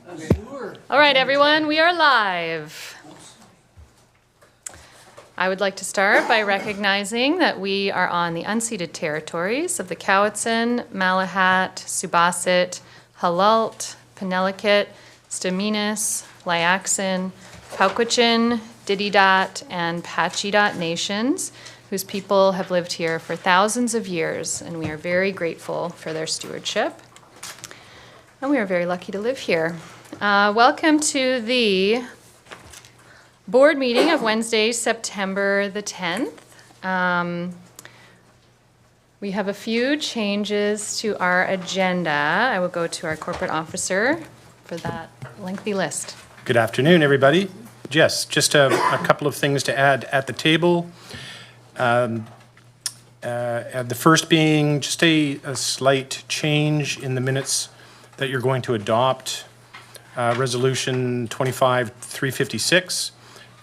All right, everyone, we are live. I would like to start by recognizing that we are on the unceded territories of the Cowichan, Malahat, Subasit, Halalt, Penelakut, Staminas, Liaxin, Pauquichin, Dididat, and Pachidat nations, whose people have lived here for thousands of years, and we are very grateful for their stewardship. And we are very lucky to live here. Welcome to the board meeting of Wednesday, September the 10th. We have a few changes to our agenda. I will go to our corporate officer for that lengthy list. Good afternoon, everybody. Yes, just a couple of things to add at the table. The first being just a slight change in the minutes that you're going to adopt. Resolution 25-356.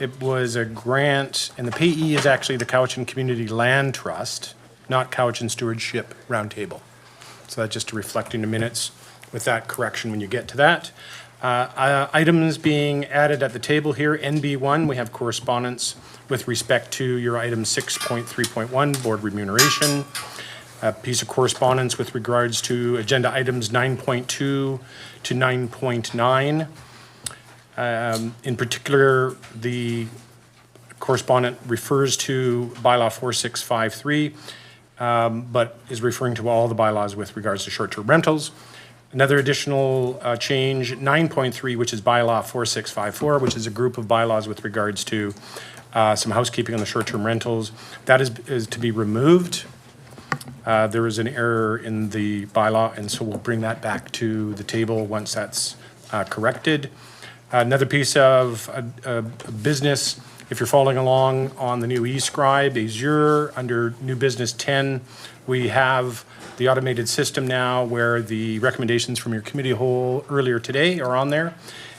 It was a grant, and the payee is actually the Cowichan Community Land Trust, not Cowichan Stewardship Roundtable. So that's just to reflect in the minutes with that correction when you get to that. Items being added at the table here, NB1, we have correspondence with respect to your item 6.3.1, board remuneration. A piece of correspondence with regards to agenda items 9.2 to 9.9. In particular, the correspondent refers to bylaw 4653, but is referring to all the bylaws with regards to short-term rentals. Another additional change, 9.3, which is bylaw 4654, which is a group of bylaws with regards to some housekeeping on the short-term rentals. That is to be removed. There was an error in the bylaw, and so we'll bring that back to the table once that's corrected. Another piece of business, if you're following along on the new eScribe, Azure, under new business 10, we have the automated system now where the recommendations from your committee whole earlier today are on there.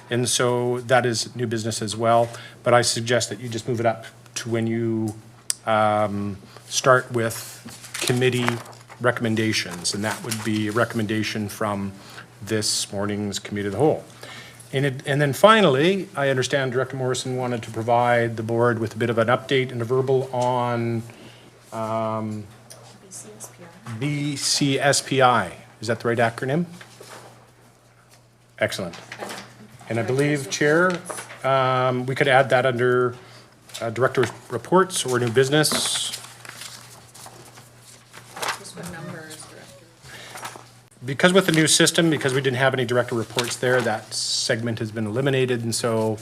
And so that is new business as well. But I suggest that you just move it up to when you start with committee recommendations, and that would be a recommendation from this morning's committee of the whole. And then finally, I understand Director Morrison wanted to provide the board with a bit of an update and a verbal on BCSPI. Is that the right acronym? Excellent. And I believe, Chair, we could add that under Director's reports or new business. Because with the new system, because we didn't have any director reports there, that segment has been eliminated, and so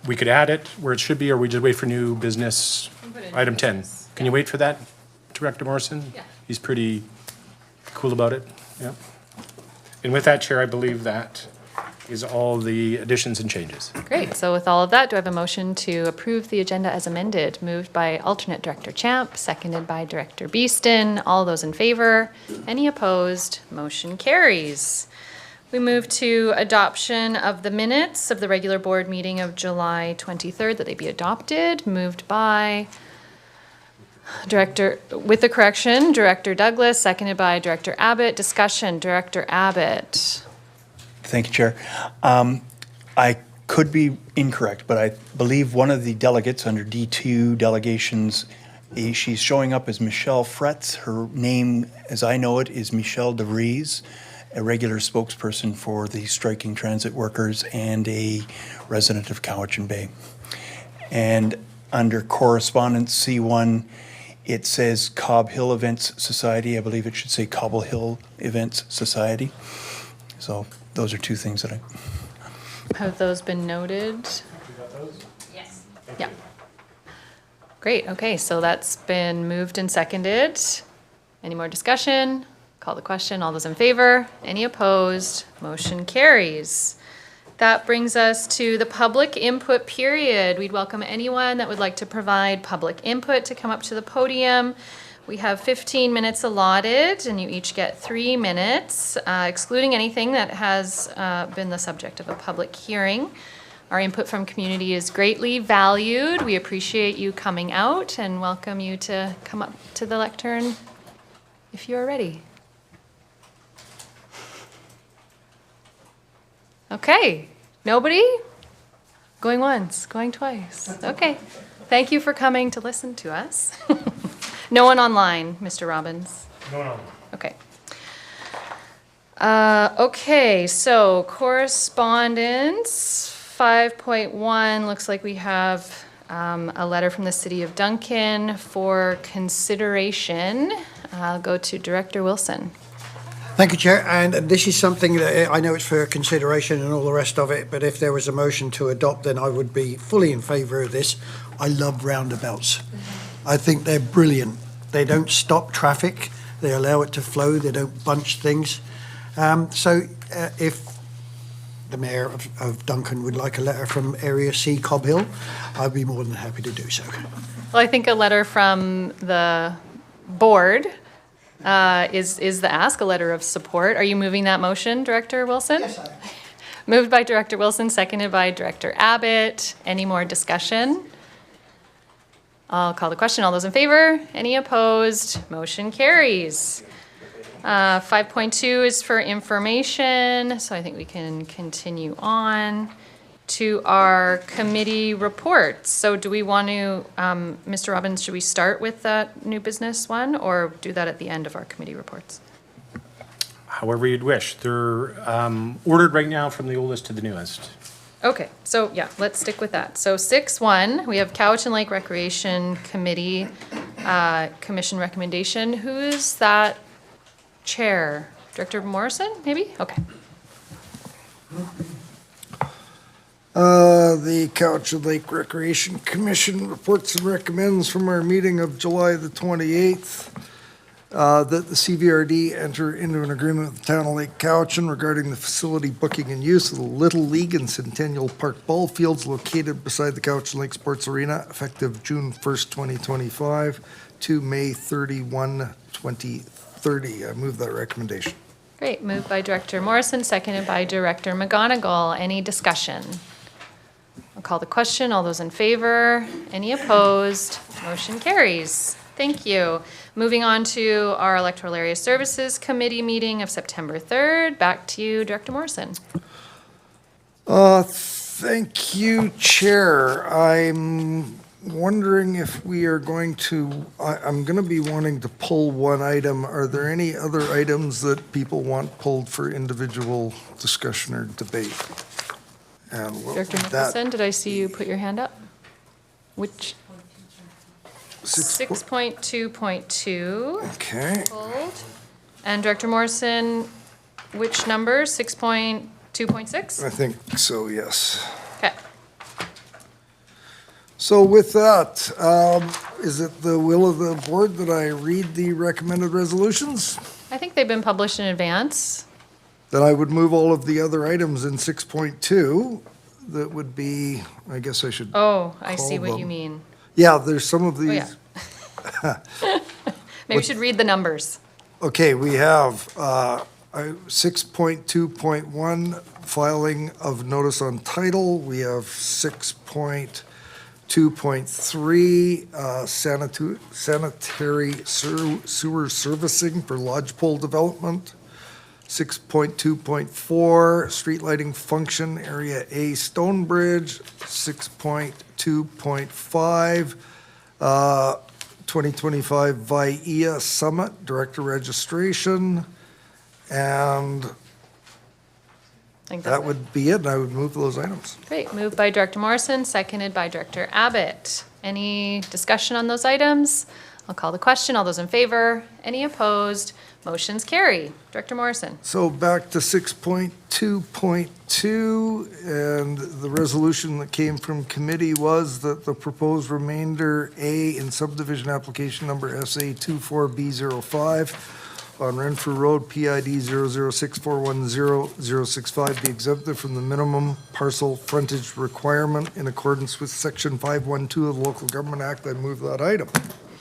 we could add it where it should be, or we just wait for new business, item 10. Can you wait for that, Director Morrison? Yeah. He's pretty cool about it, yeah. And with that, Chair, I believe that is all the additions and changes. Great. So with all of that, do I have a motion to approve the agenda as amended? Moved by alternate Director Champ, seconded by Director Beeston. All those in favor? Any opposed? Motion carries. We move to adoption of the minutes of the regular board meeting of July 23rd, that they be adopted. Moved by Director, with the correction, Director Douglas, seconded by Director Abbott. Discussion, Director Abbott. Thank you, Chair. I could be incorrect, but I believe one of the delegates under D2 delegations, she's showing up as Michelle Fretz. Her name, as I know it, is Michelle DeVries, a regular spokesperson for the striking transit workers and a resident of Cowichan Bay. And under correspondence C1, it says Cobb Hill Events Society. I believe it should say Cobble Hill Events Society. So those are two things that I... Have those been noted? Yes. Yeah. Great, okay, so that's been moved and seconded. Any more discussion? Call the question, all those in favor? Any opposed? Motion carries. That brings us to the public input period. We'd welcome anyone that would like to provide public input to come up to the podium. We have 15 minutes allotted, and you each get 3 minutes, excluding anything that has been the subject of a public hearing. Our input from community is greatly valued. We appreciate you coming out and welcome you to come up to the lectern if you are ready. Okay, Nobody? Going once, going twice. Okay. Thank you for coming to listen to us. No one online, Mr. Robbins? No. Okay. Okay, so correspondence, 5.1, looks like we have a letter from the City of Duncan for consideration. I'll go to Director Wilson. Thank you, Chair. And this is something that I know it's for consideration and all the rest of it, but if there was a motion to adopt, then I would be fully in favour of this. I love roundabouts. I think they're brilliant. They don't stop traffic. They allow it to flow. They don't bunch things. If the Mayor of Duncan would like a letter from Area C Cobb Hill, I'd be more than happy to do so. Well, I think a letter from the board is the ask, a letter of support. Are you moving that motion, Director Wilson? Yes, I am. Moved by Director Wilson, seconded by Director Abbott. Any more discussion? I'll call the question. All those in favor? Any opposed? Motion carries. 5.2 is for information, so I think we can continue on to our committee reports. So do we want to, Mr. Robbins, should we start with that new business one or do that at the end of our committee reports? However you'd wish. They're ordered right now from the oldest to the newest. Okay, so yeah, let's stick with that. So 6.1, we have Cowichan Lake Recreation Committee Commission recommendation. Who's that chair? Director Morrison, maybe? Okay. The Cowichan Lake Recreation Commission reports and recommends from our meeting of July the 28th that the CVRD enter into an agreement with the town of Lake Cowichan regarding the facility booking and use of the Little League and Centennial Park ball fields located beside the Cowichan Lake Sports Arena effective June 1st, 2025 to May 31, 2030. I move that recommendation. Great, moved by Director Morrison, seconded by Director McGonigal. Any discussion? I'll call the question. All those in favor? Any opposed? Motion carries. Thank you. Moving on to our Electoral Area Services Committee meeting of September 3rd. Back to you, Director Morrison. Thank you, Chair. I'm wondering if we are going to, I'm going to be wanting to pull one item. Are there any other items that people want pulled for individual discussion or debate? And what Director would that- Nicholson, did I see you put your hand up? Which? Six po- 6.2.2 Okay, pulled. And Director Morrison, which number? 6.2.6? I think so, yes. Okay. So with that, is it the will of the board that I read the recommended resolutions? I think they've been published in advance. That I would move all of the other items in 6.2. That would be, I guess I should, Oh, I see Call what you them. mean. yeah, there's some of Oh, yeah. these. Maybe we should read the numbers. Okay, we have 6.2.1, filing of notice on title. We have 6.2.3, sanitary sewer servicing for lodgepole development. 6.2.4, street lighting function, Area A, Stonebridge. 6.2.5, 2025 VIEA Summit, Director Registration. And I think that's that it. would be it, and I would move those items. Great. Moved by Director Morrison, seconded by Director Abbott. Any discussion on those items? I'll call the question. All those in favor? Any opposed? Motion's carry. Director Morrison. So back to 6.2.2, and the resolution that came from committee was that the proposed remainder A in subdivision application number SA 24B05 on Renfrew Road, PID 006410065 be exempted from the minimum parcel frontage requirement in accordance with Section 512 of the Local Government Act. I move that item.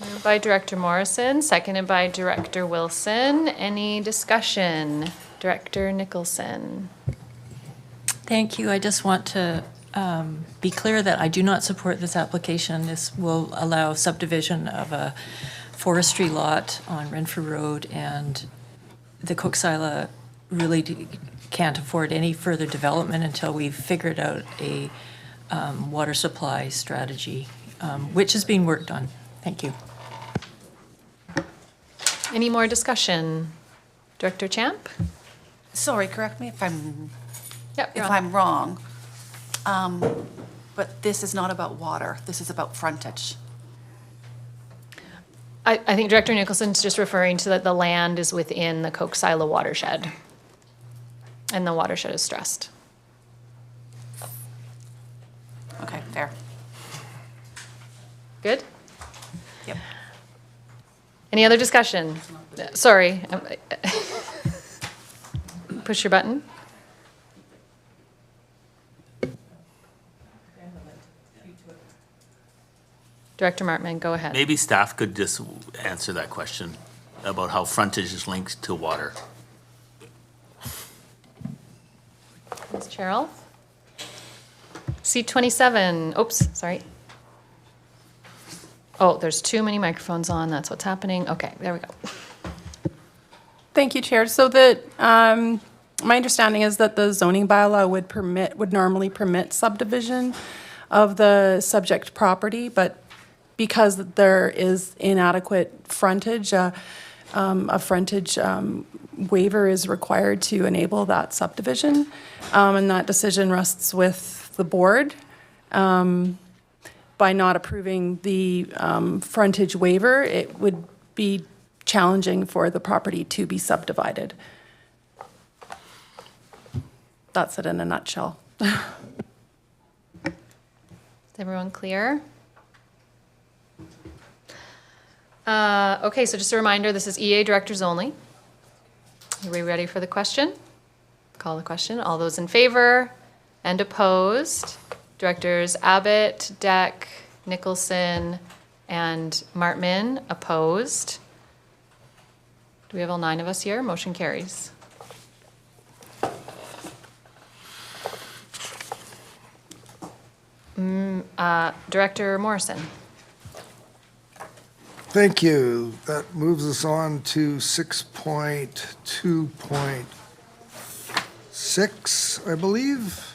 Moved by Director Morrison, seconded by Director Wilson. Any discussion? Director Nicholson. Thank you. I just want to be clear that I do not support this application. This will allow subdivision of a forestry lot on Renfrew Road, and the Cook Sila really can't afford any further development until we've figured out a water supply strategy, which is being worked on. Thank you. Any more discussion? Director Champ? Sorry, correct me if I'm Yep, you're if on. I'm wrong. But this is not about water. This is about frontage. I think Director Nicholson's just referring to that the land is within the Coke Silo watershed. And the watershed is stressed. Okay, fair. Good? Yep. Any other discussion? Sorry. Push your button. Director Martman, go ahead. Maybe staff could just answer that question about how frontage is linked to water. Ms. Cheryl? Seat 27, oops, sorry. Oh, there's too many microphones on, that's what's happening. Okay, there we go. Thank you, Chair. So my understanding is that the zoning bylaw would normally permit subdivision of the subject property, but because there is inadequate frontage, a frontage waiver is required to enable that subdivision, and that decision rests with the board. By not approving the frontage waiver, it would be challenging for the property to be subdivided. That's it in a nutshell. Is everyone clear? Okay, so just a reminder, this is EA directors only. Are we ready for the question? Call the question. All those in favor and opposed? Directors Abbott, Deck, Nicholson, and Martman opposed. Do we have all 9 of us here? Motion carries. Director Morrison. Thank you. That moves us on to 6.2.6, I believe.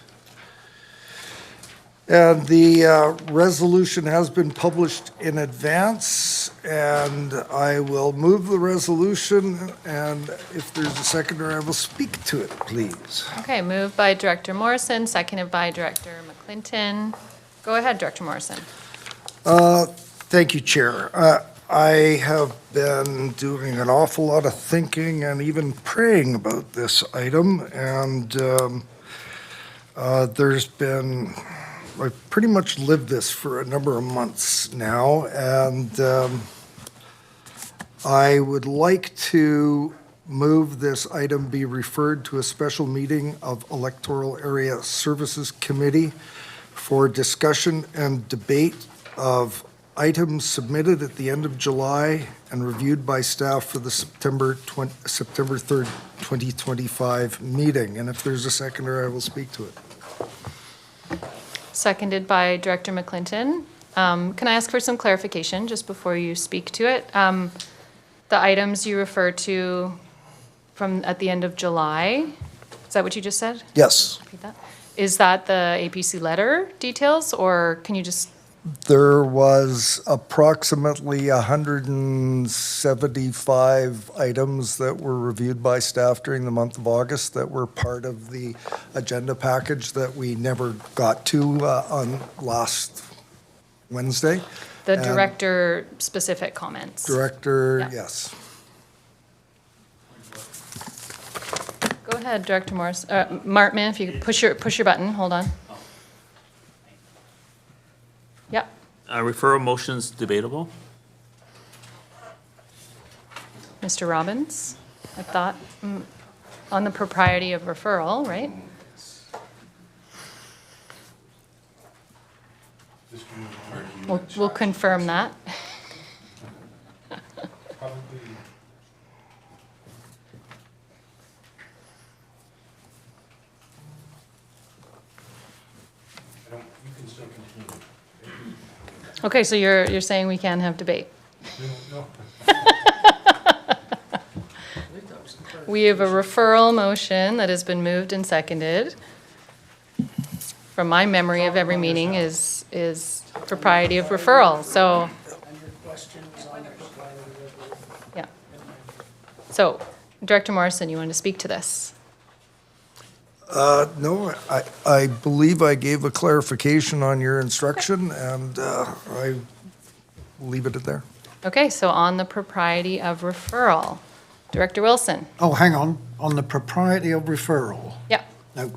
And the resolution has been published in advance, and I will move the resolution, and if there's a seconder, I will speak to it, please. Okay, moved by Director Morrison, seconded by Director McClinton. Go ahead, Director Morrison. Thank you, Chair. I have been doing an awful lot of thinking and even praying about this item, and I've pretty much lived this for a number of months now, and I would like to move this item be referred to a special meeting of Electoral Area Services Committee for discussion and debate of items submitted at the end of July and reviewed by staff for the September 3rd, 2025 meeting. And if there's a seconder, I will speak to it. Seconded by Director McClinton. Can I ask for some clarification just before you speak to it? The items you refer to from at the end of July, is that what you just said? Yes. Repeat that. Is that the APC letter details, or can you just, There was approximately 175 items that were reviewed by staff during the month of August that were part of the agenda package that we never got to on last Wednesday. the And director-specific comments? Director, Yeah. yes. Go ahead, Director Morris, Martman, if you could push your button, hold on. Yep, Referral motions debatable? Mr. Robbins, I thought, on the propriety of referral, right? We'll confirm that. Okay, so you're saying we can have debate? we have a referral motion that has been moved and seconded. From my memory of every meeting is propriety of referral, so. Yeah. So, Director Morrison, you want to speak to this? No, I believe I gave a clarification on your instruction, and I will leave it at there. Okay, so on the propriety of referral, Director Wilson? Oh, hang on the propriety of referral. Yeah. No,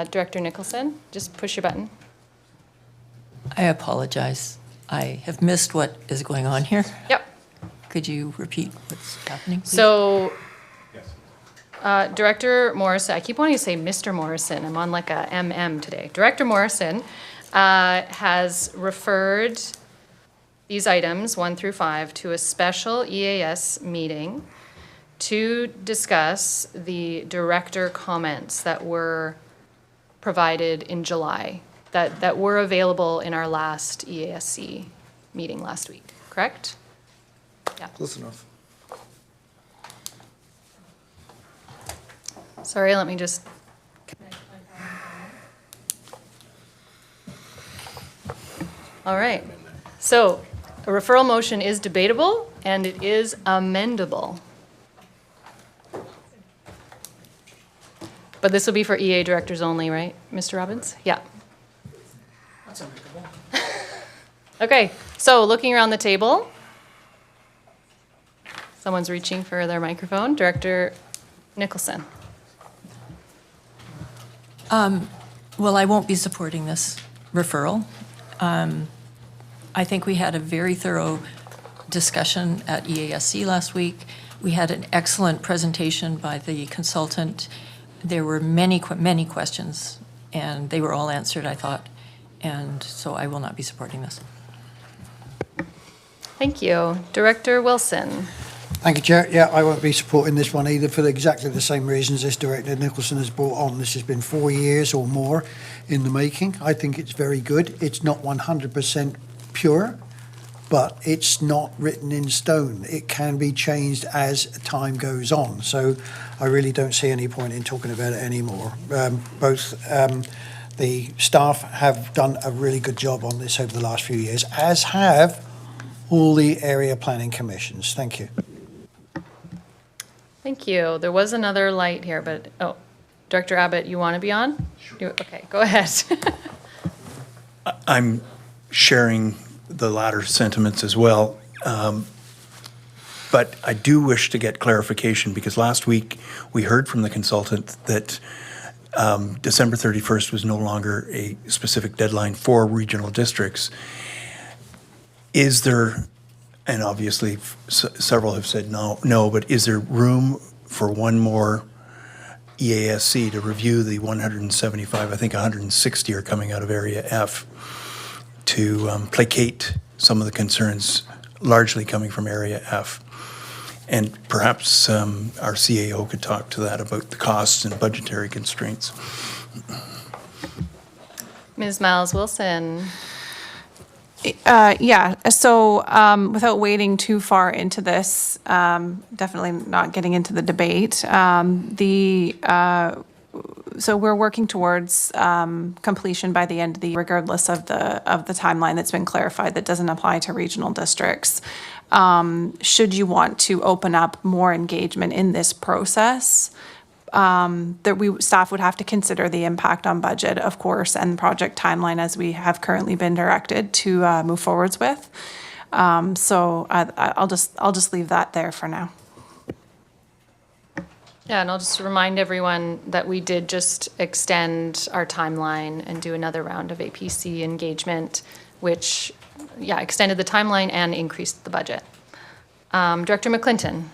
Director Nicholson, just push your button. I apologize. I have missed what is going on here. Yep. Could you repeat what's happening, please? So, Director Morrison, I keep wanting to say Mr. Morrison. I'm on like a MM today. Director Morrison has referred these items, 1 through 5, to a special EAS meeting to discuss the director comments that were provided in July, that were available in our last EASC meeting last week, correct? Yeah. Close enough. Sorry, let me just. All right. So a referral motion is debatable and it is amendable. But this will be for EA directors only, right, Mr. Robbins? Yeah. That's amendable. Okay, so looking around the table. Someone's reaching for their microphone. Director Nicholson. Well, I won't be supporting this referral. I think we had a very thorough discussion at EASC last week. We had an excellent presentation by the consultant. There were many questions, and they were all answered, I thought. And so I will not be supporting this. Thank you. Director Wilson. thank you, Chair. Yeah, I won't be supporting this one either for exactly the same reasons this Director Nicholson has brought on. This has been 4 years or more in the making. I think it's very good. It's not 100% pure, but it's not written in stone. It can be changed as time goes on. So I really don't see any point in talking about it anymore. Both the staff have done a really good job on this over the last few years, as have all the area planning commissions. Thank you. Thank you. There was another light here, but, oh, Director Abbott, you want to be on? Sure. Okay, go ahead. I'm sharing the latter sentiments as well. But I do wish to get clarification because last week we heard from the consultant that December 31st was no longer a specific deadline for regional districts. Is there, and obviously several have said no, but is there room for one more EASC to review the 175, I think 160 are coming out of Area F, to placate some of the concerns largely coming from Area F? And perhaps our CAO could talk to that about the costs and budgetary constraints. Ms. Miles Wilson. Yeah, so without wading too far into this, definitely not getting into the debate, so we're working towards completion by the end of the year, regardless of the timeline that's been clarified that doesn't apply to regional districts. Should you want to open up more engagement in this process, staff would have to consider the impact on budget, of course, and project timeline as we have currently been directed to move forwards with. So I'll just leave that there for now. Yeah, and I'll just remind everyone that we did just extend our timeline and do another round of APC engagement, which, yeah, extended the timeline and increased the budget. Director McClinton.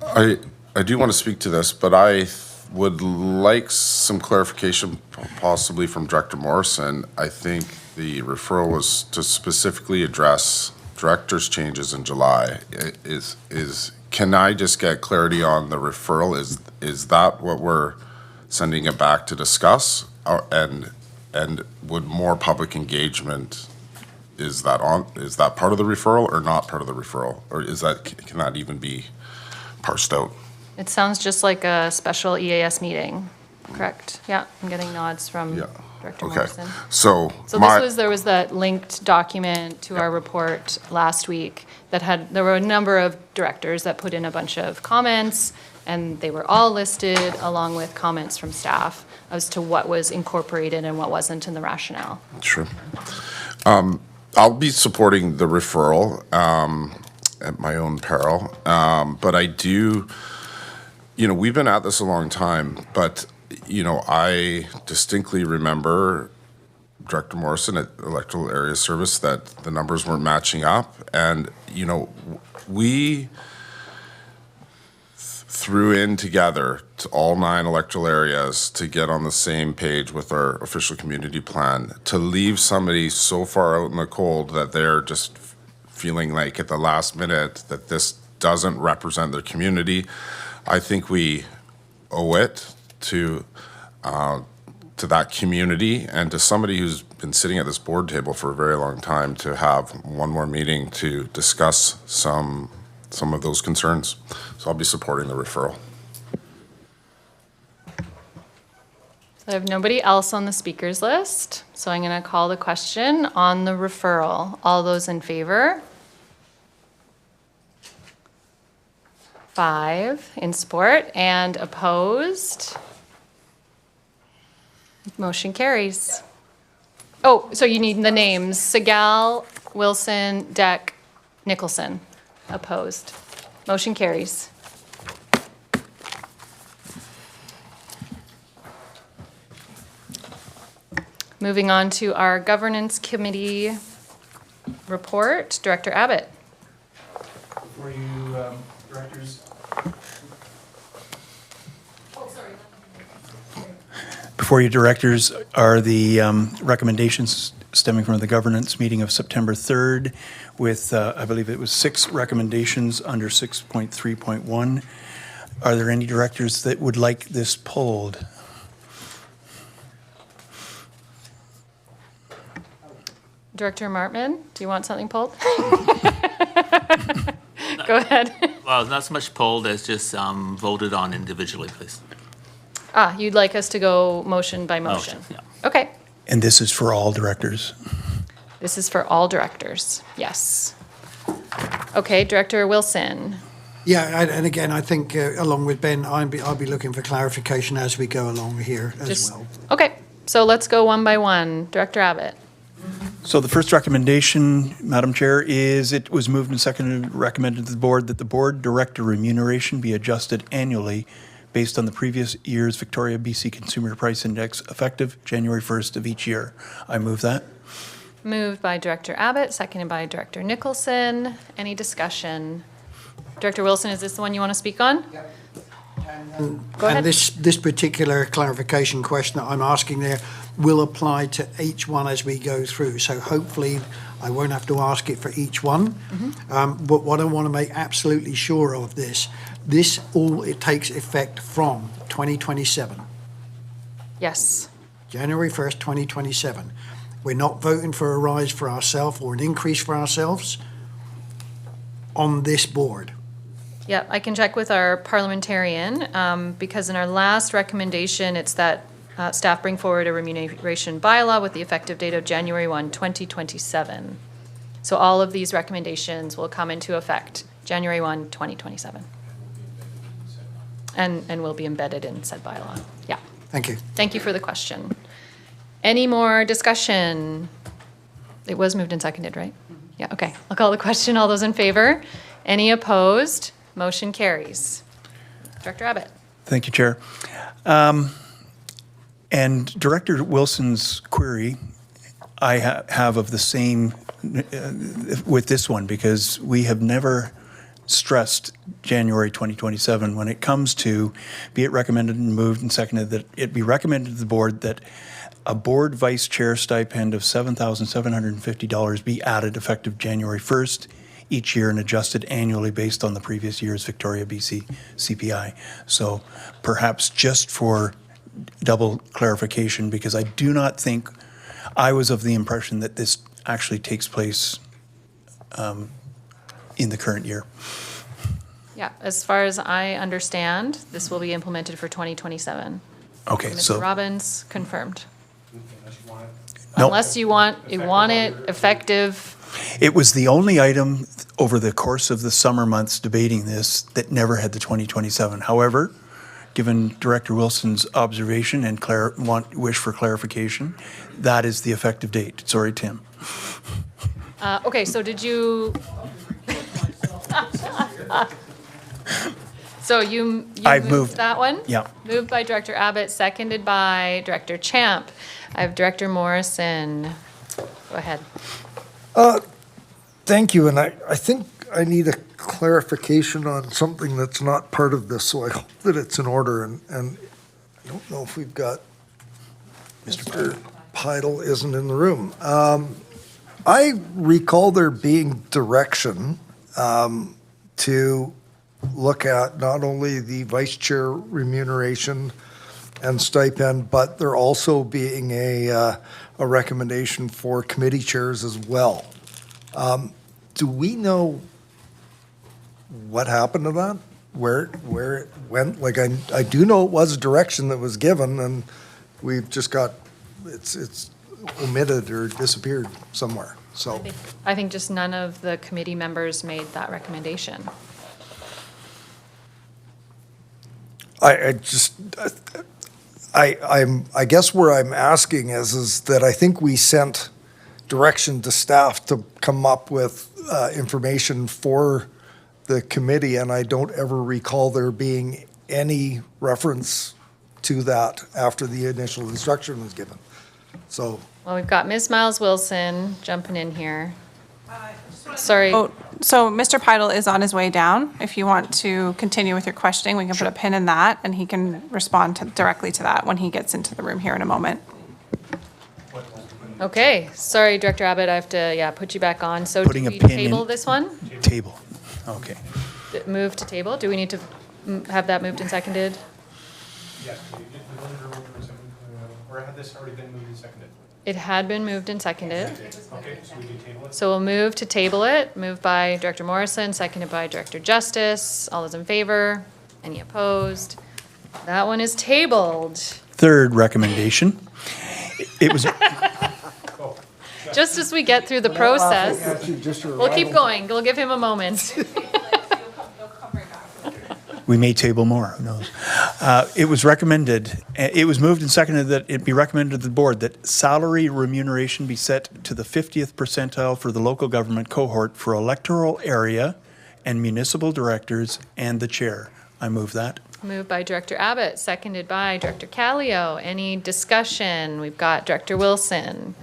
I do want to speak to this, but I would like some clarification possibly from Director Morrison. I think the referral was to specifically address director's changes in July. Can I just get clarity on the referral? Is that what we're sending it back to discuss? And would more public engagement is that part of the referral or not part of the referral? Or can that even be parsed out? It sounds just like a special EAS meeting, correct? Yeah, I'm getting nods from Yeah. Director Okay. Morrison. So So there was that linked document to our report last week that there were a number of directors that put in a bunch of comments, and they were all listed along with comments from staff as to what was incorporated and what wasn't in the rationale. Sure. I'll be supporting the referral at my own peril. But I do, we've been at this a long time, but, I distinctly remember Director Morrison at Electoral Area Service that the numbers weren't matching up. And, we threw in together to all 9 electoral areas to get on the same page with our official community plan. To leave somebody so far out in the cold that they're just feeling like at the last minute that this doesn't represent their community, I think we owe it to that community and to somebody who's been sitting at this board table for a very long time to have one more meeting to discuss some of those concerns. So I'll be supporting the referral. I have nobody else on the speakers list, so I'm going to call the question on the referral. All those in favor? 5 in support, and opposed? Motion carries. Oh, so you need the names. Segal, Wilson, Deck, Nicholson. Opposed. Motion carries. Moving on to our governance committee report, Director Abbott. For you, directors. Before you, directors, are the recommendations stemming from the governance meeting of September 3rd with, I believe it was 6 recommendations under 6.3.1. Are there any directors that would like this pulled? Director Martman, do you want something pulled? Go ahead. Well, not so much polled as just voted on individually, please. You'd like us to go motion by motion? Motion, Okay. And this is for all directors. This is for all directors, yes. Okay, Director Wilson. Yeah, and again, I think along with Ben, I'll be looking for clarification as we go along here as well. Okay, so let's go one by one. Director Abbott. So the first recommendation, Madam Chair, is it was moved and seconded, recommended to the board that the board director remuneration be adjusted annually based on the previous year's Victoria BC Consumer Price Index effective January 1st of each year. I move that. Moved by Director Abbott, seconded by Director Nicholson. Any discussion? Director Wilson, is this the one you want to speak on? Go ahead. And this particular clarification question that I'm asking there will apply to each one as we go through. So hopefully I won't have to ask it for each one. But what I want to make absolutely sure of this it takes effect from 2027, Yes. January 1st, 2027. We're not voting for a rise for ourselves or an increase for ourselves on this board. Yeah, I can check with our parliamentarian, because in our last recommendation, it's that staff bring forward a remuneration bylaw with the effective date of January 1, 2027. So all of these recommendations will come into effect January 1, 2027. And will be embedded in said bylaw. Yeah. Thank you. Thank you for the question. Any more discussion? It was moved and seconded, right? Yeah, okay. I'll call the question. All those in favor? Any opposed? Motion carries. Director Abbott. Thank you, Chair. And Director Wilson's query, I have of the same with this one, because we have never stressed January 2027 when it comes to, be it recommended and moved and seconded, that it be recommended to the board that a board vice chair stipend of $7,750 be added effective January 1st each year and adjusted annually based on the previous year's Victoria BC CPI. So perhaps just for double clarification, because I do not think, I was of the impression that this actually takes place in the current year. Yeah, as far as I understand, this will be implemented for 2027. Okay, Mr. so, Robbins, confirmed. no, Unless you want it effective, it was the only item over the course of the summer months debating this that never had the 2027. However, given Director Wilson's observation and wish for clarification, that is the effective date. Sorry, Tim. okay, so did you? So you I moved moved. that one? Yeah. Moved by Director Abbott, seconded by Director Champ. I have Director Morrison. Go ahead. Thank you, and I think I need a clarification on something that's not part of this, so I hope that it's in order, and I don't know if we've got, Mr. Pidle isn't in the room. I recall there being direction to look at not only the vice chair remuneration and stipend, but there also being a recommendation for committee chairs as well. Do we know what happened to that? Where it went? Like, I do know it was a direction that was given, and we've just got, it's omitted or disappeared somewhere, so. I think just none of the committee members made that recommendation. I guess where I'm asking is that I think we sent direction to staff to come up with information for the committee, and I don't ever recall there being any reference to that after the initial instruction was given. So, Well, we've got Ms. Miles Wilson jumping in here. Sorry. Oh, so Mr. Pidle is on his way down. If you want to continue with your questioning, we can put a pin in that, and he can respond directly to that when he gets into the room here in a moment. Okay, sorry, Director Abbott, I have to, put you back on. So do Putting a we pin in- table this one? Table. Okay. Move to table? Do we need to have that moved and seconded? Yes, or had this already been moved and seconded? It had been moved and seconded. Okay, so we can table it? So we'll move to table it, moved by Director Morrison, seconded by Director Justice. All those in favor? Any opposed? That one is tabled. Third recommendation. It was, Just as we get through the process. We'll keep going. We'll give him a moment. we may table more, who knows? It was recommended, it was moved and seconded that it be recommended to the board that salary remuneration be set to the 50th percentile for the local government cohort for electoral area and municipal directors and the chair. I move that. Moved by Director Abbott, seconded by Director Callio. Any discussion? We've got Director Wilson.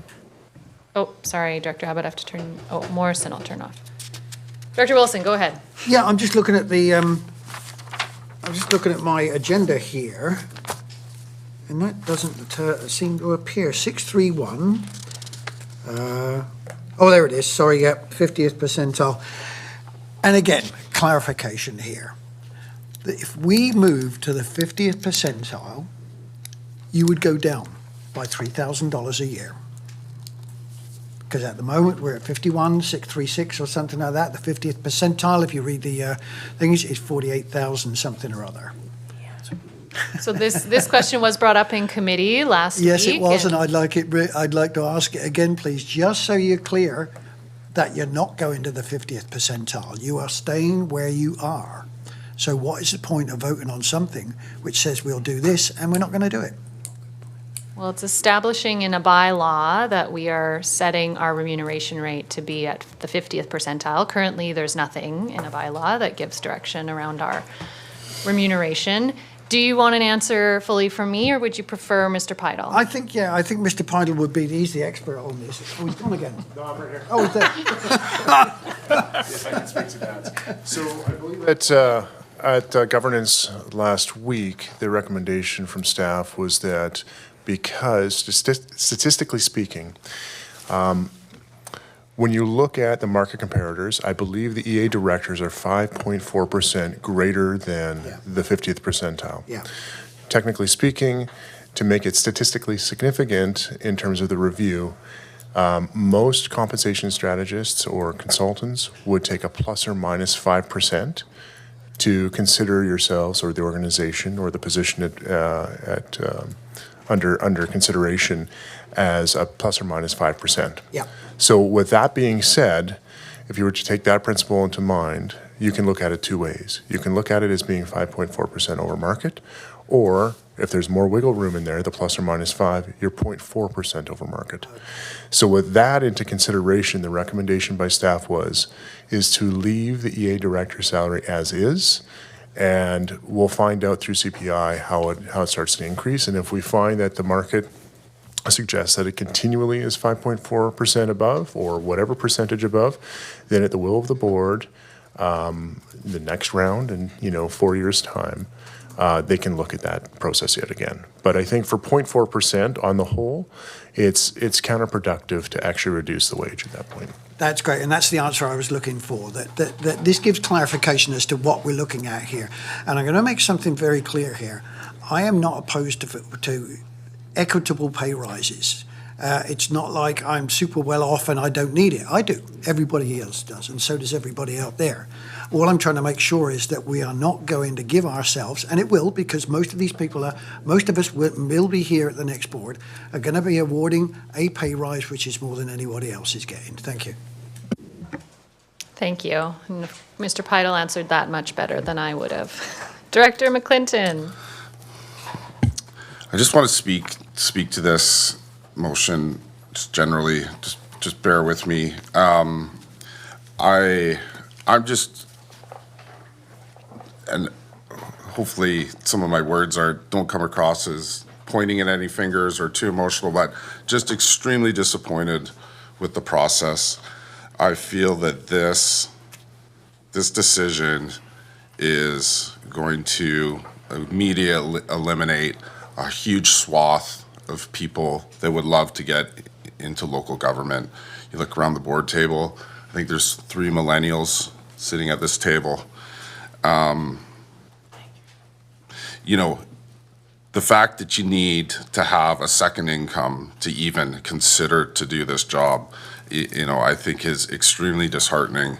Oh, sorry, Director Abbott, I have to turn, Morrison, I'll turn off. Director Wilson, go ahead. Yeah, I'm just looking at my agenda here, and that doesn't seem to appear. 631. There it is. Sorry, 50th percentile. And again, clarification here. That if we move to the 50th percentile, you would go down by $3,000 a year. Because at the moment, we're at 51,636 or something like that. The 50th percentile, if you read the things, is 48,000 something or other. So this question was brought up in committee last week. Yes, it was, and I'd like to ask it again, please, just so you're clear that you're not going to the 50th percentile. You are staying where you are. So what is the point of voting on something which says we'll do this and we're not going to do it? Well, it's establishing in a bylaw that we are setting our remuneration rate to be at the 50th percentile. Currently, there's nothing in a bylaw that gives direction around our remuneration. Do you want an answer fully from me, or would you prefer Mr. Pidle? I think Mr. Pidle would be, he's the expert on this. Oh, he's gone again. No, I'm right here. Oh, he's there. Yes, I can speak to that. So I believe that at governance last week, the recommendation from staff was that because statistically speaking, when you look at the market comparators, I believe the EA directors are 5.4% greater than the 50th percentile. Yeah. Technically speaking, to make it statistically significant in terms of the review, Most compensation strategists or consultants would take a plus or minus 5% to consider yourselves or the organization or the position under consideration as a plus or minus 5%. Yeah. So with that being said, if you were to take that principle into mind, you can look at it two ways. You can look at it as being 5.4% over market, or if there's more wiggle room in there, the plus or minus 5, you're 0.4% over market. So with that into consideration, the recommendation by staff is to leave the EA director salary as is, and we'll find out through CPI how it starts to increase. And if we find that the market suggests that it continually is 5.4% above or whatever percentage above, then at the will of the board, the next round in 4 years' time, they can look at that process yet again. But I think for 0.4% on the whole, it's counterproductive to actually reduce the wage at that point. That's great, and that's the answer I was looking for, that this gives clarification as to what we're looking at here. And I'm going to make something very clear here. I am not opposed to equitable pay rises. It's not like I'm super well off and I don't need it. I do. Everybody else does, and so does everybody out there. All I'm trying to make sure is that we are not going to give ourselves, and it will, because most of us will be here at the next board, are going to be awarding a pay rise which is more than anybody else is getting. Thank you. Thank you. And Mr. Pidle answered that much better than I would have. Director McClinton. I just want to speak to this motion just generally. Just bear with me. I'm just, and hopefully some of my words don't come across as pointing at any fingers or too emotional, but just extremely disappointed with the process. I feel that this decision is going to immediately eliminate a huge swath of people that would love to get into local government. You look around the board table, I think there's 3 millennials sitting at this table. The fact that you need to have a second income to even consider to do this job, I think is extremely disheartening.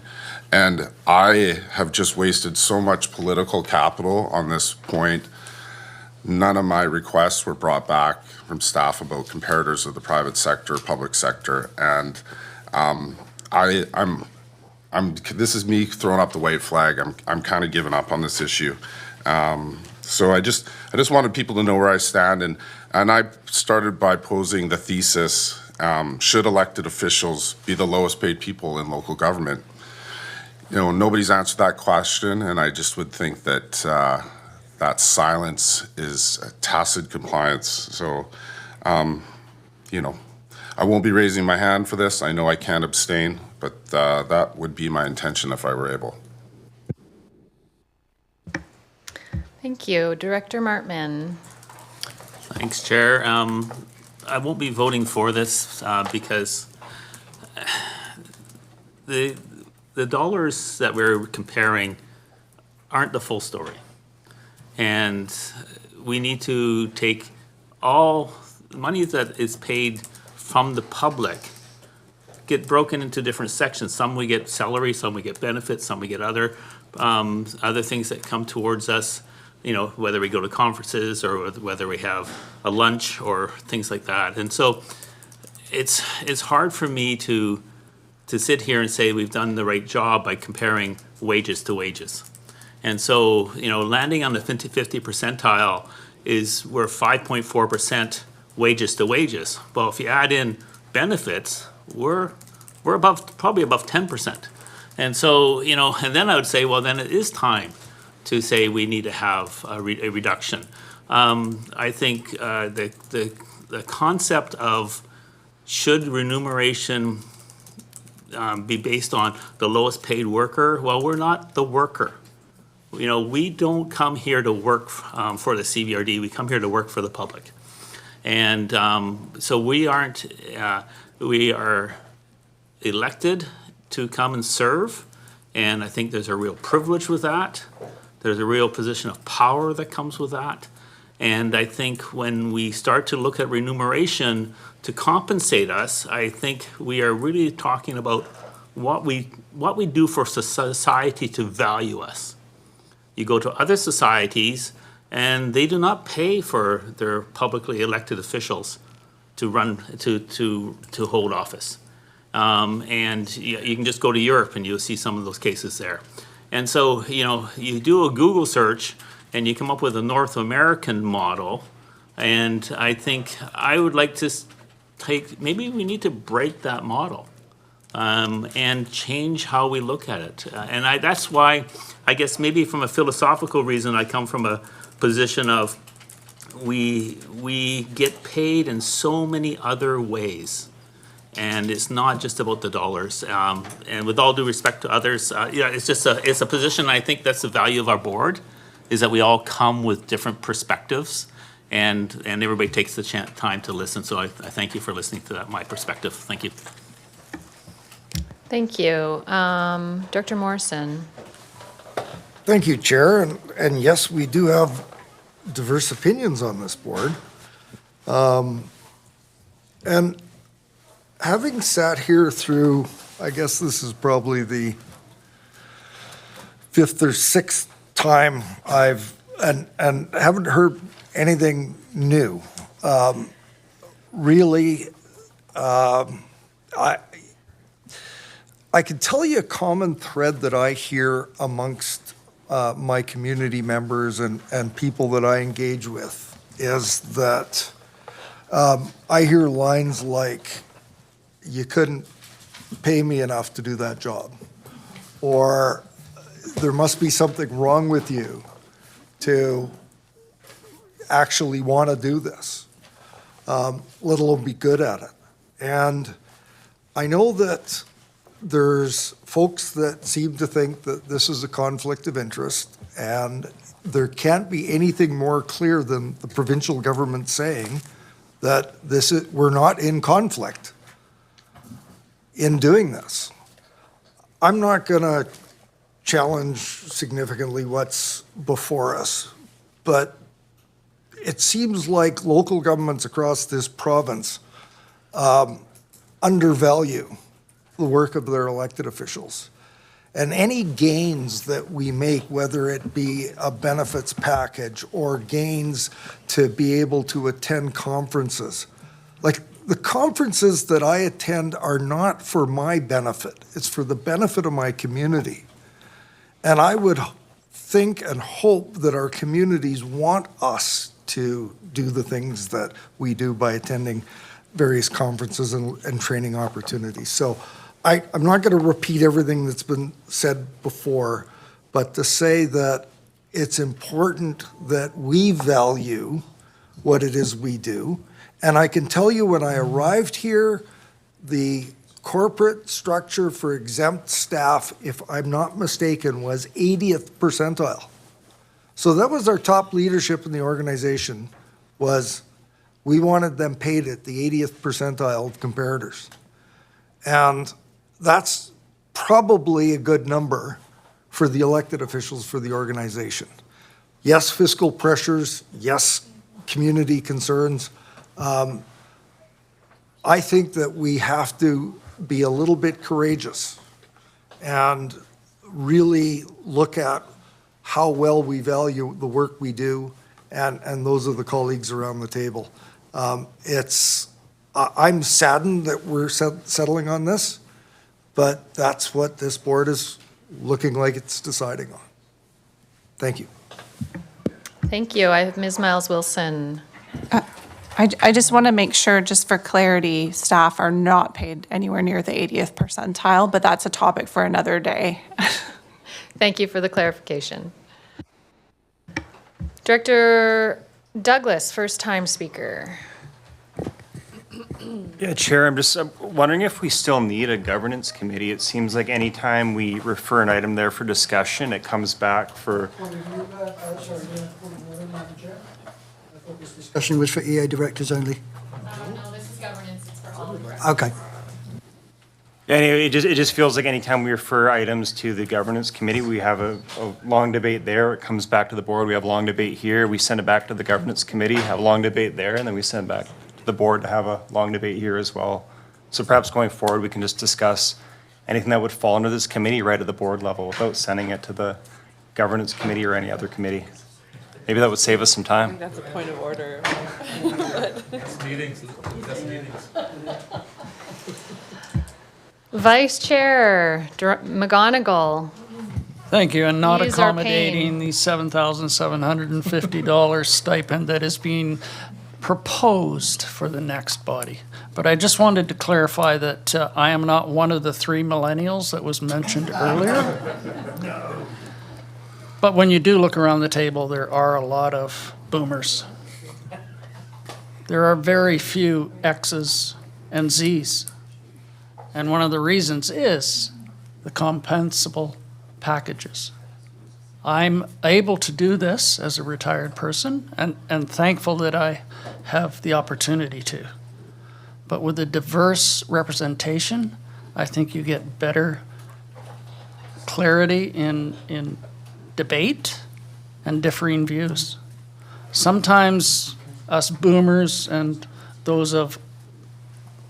And I have just wasted so much political capital on this point. None of my requests were brought back from staff about comparators of the private sector, public sector, and this is me throwing up the white flag. I'm kind of giving up on this issue. So I just wanted people to know where I stand, and I started by posing the thesis: should elected officials be the lowest paid people in local government? Nobody's answered that question, and I just would think that that silence is tacit compliance. So, I won't be raising my hand for this. I know I can't abstain, but that would be my intention if I were able. Thank you. Director Martman. Thanks, Chair. I won't be voting for this because the dollars that we're comparing aren't the full story. And we need to take all money that is paid from the public, get broken into different sections. Some we get salary, some we get benefits, some we get other things that come towards us, whether we go to conferences or whether we have a lunch or things like that. And so it's hard for me to sit here and say we've done the right job by comparing wages to wages. And so, landing on the 50 percentile is we're 5.4% wages to wages. Well, if you add in benefits, we're probably above 10%. And so, and then I would say, well, then it is time to say we need to have a reduction. I think the concept of should remuneration be based on the lowest paid worker? Well, we're not the worker. We don't come here to work for the CVRD. We come here to work for the public. And so we are elected to come and serve. And I think there's a real privilege with that. There's a real position of power that comes with that. And I think when we start to look at remuneration to compensate us, I think we are really talking about what we do for society to value us. You go to other societies, and they do not pay for their publicly elected officials to run, to hold office. And you can just go to Europe and you'll see some of those cases there. And so, you do a Google search and you come up with a North American model. And I think I would like to maybe we need to break that model and change how we look at it. And that's why, I guess maybe from a philosophical reason, I come from a position of we get paid in so many other ways. And it's not just about the dollars. And with all due respect to others, it's a position, I think that's the value of our board, is that we all come with different perspectives and everybody takes the time to listen. So I thank you for listening to my perspective. Thank you. Thank you. Director Morrison. Thank you, Chair. And yes, we do have diverse opinions on this board. And having sat here through, I guess this is probably the 5th or 6th time and haven't heard anything new. Really, I can tell you a common thread that I hear amongst my community members and people that I engage with is that I hear lines like, "You couldn't pay me enough to do that job," or "There must be something wrong with you to actually want to do this, let alone be good at it." And I know that there's folks that seem to think that this is a conflict of interest, and there can't be anything more clear than the provincial government saying that we're not in conflict in doing this. I'm not going to challenge significantly what's before us, but it seems like local governments across this province undervalue the work of their elected officials. And any gains that we make, whether it be a benefits package or gains to be able to attend conferences, like the conferences that I attend are not for my benefit, it's for the benefit of my community. And I would think and hope that our communities want us to do the things that we do by attending various conferences and training opportunities. So I'm not going to repeat everything that's been said before, but to say that it's important that we value what it is we do. And I can tell you when I arrived here, the corporate structure for exempt staff, if I'm not mistaken, was 80th percentile. So that was our top leadership in the organization, was we wanted them paid at the 80th percentile of comparators. And that's probably a good number for the elected officials for the organization. Yes, fiscal pressures, yes, community concerns. I think that we have to be a little bit courageous and really look at how well we value the work we do, and those are the colleagues around the table. I'm saddened that we're settling on this, but that's what this board is looking like it's deciding on. Thank you. Thank you. I have Ms. Miles Wilson. I just want to make sure, just for clarity, staff are not paid anywhere near the 80th percentile, but that's a topic for another day. Thank you for the clarification. Director Douglas, first-time speaker. Yeah, Chair, I'm just wondering if we still need a governance committee. It seems like anytime we refer an item there for discussion, it comes back for. Discussion was for EA directors only. No, this is governance, it's for all of us. Okay. Anyway, it just feels like anytime we refer items to the governance committee, we have a long debate there. It comes back to the board. We have a long debate here. We send it back to the governance committee, have a long debate there, and then we send it back to the board to have a long debate here as well. So perhaps going forward, we can just discuss anything that would fall under this committee right at the board level without sending it to the governance committee or any other committee. Maybe that would save us some time. That's a point of order. Vice Chair McGonigal. Thank you, and not Ease our accommodating pain. the $7,750 stipend that is being proposed for the next body. But I just wanted to clarify that I am not one of the 3 millennials that was mentioned earlier. But when you do look around the table, there are a lot of boomers. There are very few X's and Z's. And one of the reasons is the compensable packages. I'm able to do this as a retired person and thankful that I have the opportunity to. But with a diverse representation, I think you get better clarity in debate and differing views. Sometimes us boomers and those of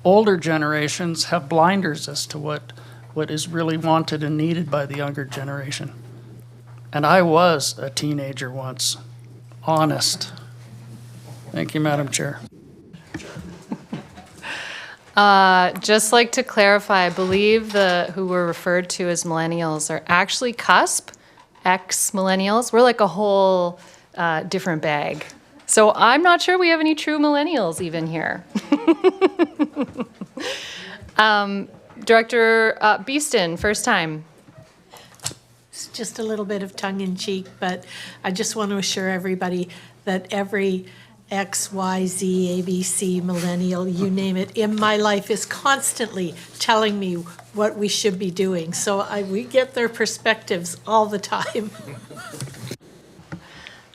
older generations have blinders as to what is really wanted and needed by the younger generation. And I was a teenager once, honest. Thank you, Madam Chair. Just like to clarify, I believe who were referred to as millennials are actually CUSP, ex-millennials. We're like a whole different bag. So I'm not sure we have any true millennials even here. Director Beeston, first time. It's just a little bit of tongue in cheek, but I just want to assure everybody that every X, Y, Z, ABC, millennial, you name it, in my life is constantly telling me what we should be doing. So we get their perspectives all the time.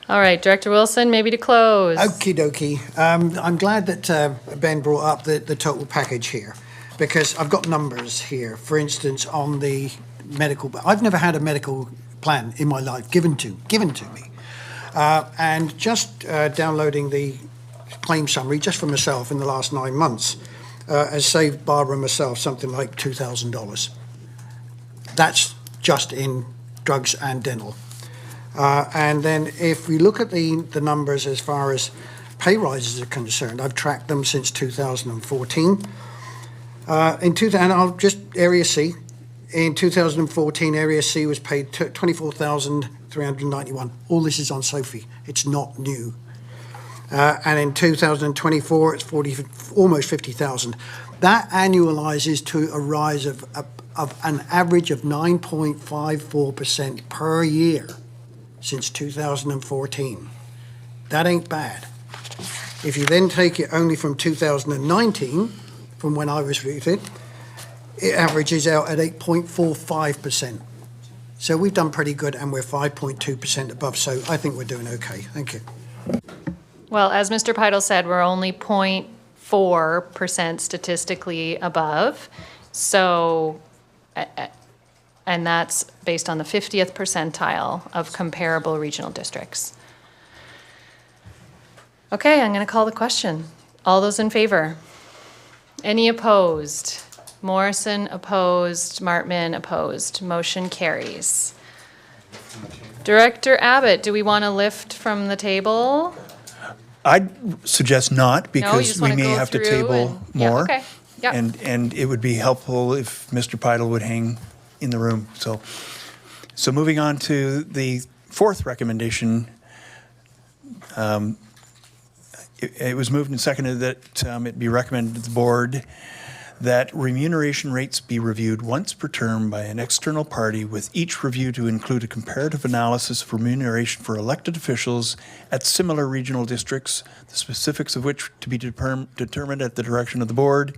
All right, Director Wilson, maybe to close. Okie dokie. I'm glad that Ben brought up the total package here, because I've got numbers here. For instance, on the medical, I've never had a medical plan in my life given to me. And just downloading the claim summary just for myself in the last 9 months has saved Barbara and myself something like $2,000. That's just in drugs and dental. And then if we look at the numbers as far as pay rises are concerned, I've tracked them since 2014. And I'll just Area C. In 2014, Area C was paid $24,391. All this is on SOFI. It's not new. And in 2024, it's almost 50,000. That annualizes to a rise of an average of 9.54% per year since 2014. That ain't bad. If you then take it only from 2019, from when I was rated, it averages out at 8.45%. So we've done pretty good, and we're 5.2% above, so I think we're doing okay. Thank you. Well, as Mr. Pidle said, we're only 0.4% statistically above. So, and that's based on the 50th percentile of comparable regional districts. Okay, I'm going to call the question. All those in favor? Any opposed? Morrison opposed, Martman opposed. Motion carries. Director Abbott, do we want to lift from the table? I'd suggest not, No, you because just we want to may go have to through table and- yeah, more. okay. Yep. And it would be helpful if Mr. Pidle would hang in the room. So moving on to the fourth recommendation, it was moved and seconded that it be recommended to the board that remuneration rates be reviewed once per term by an external party, with each review to include a comparative analysis of remuneration for elected officials at similar regional districts, the specifics of which to be determined at the direction of the board,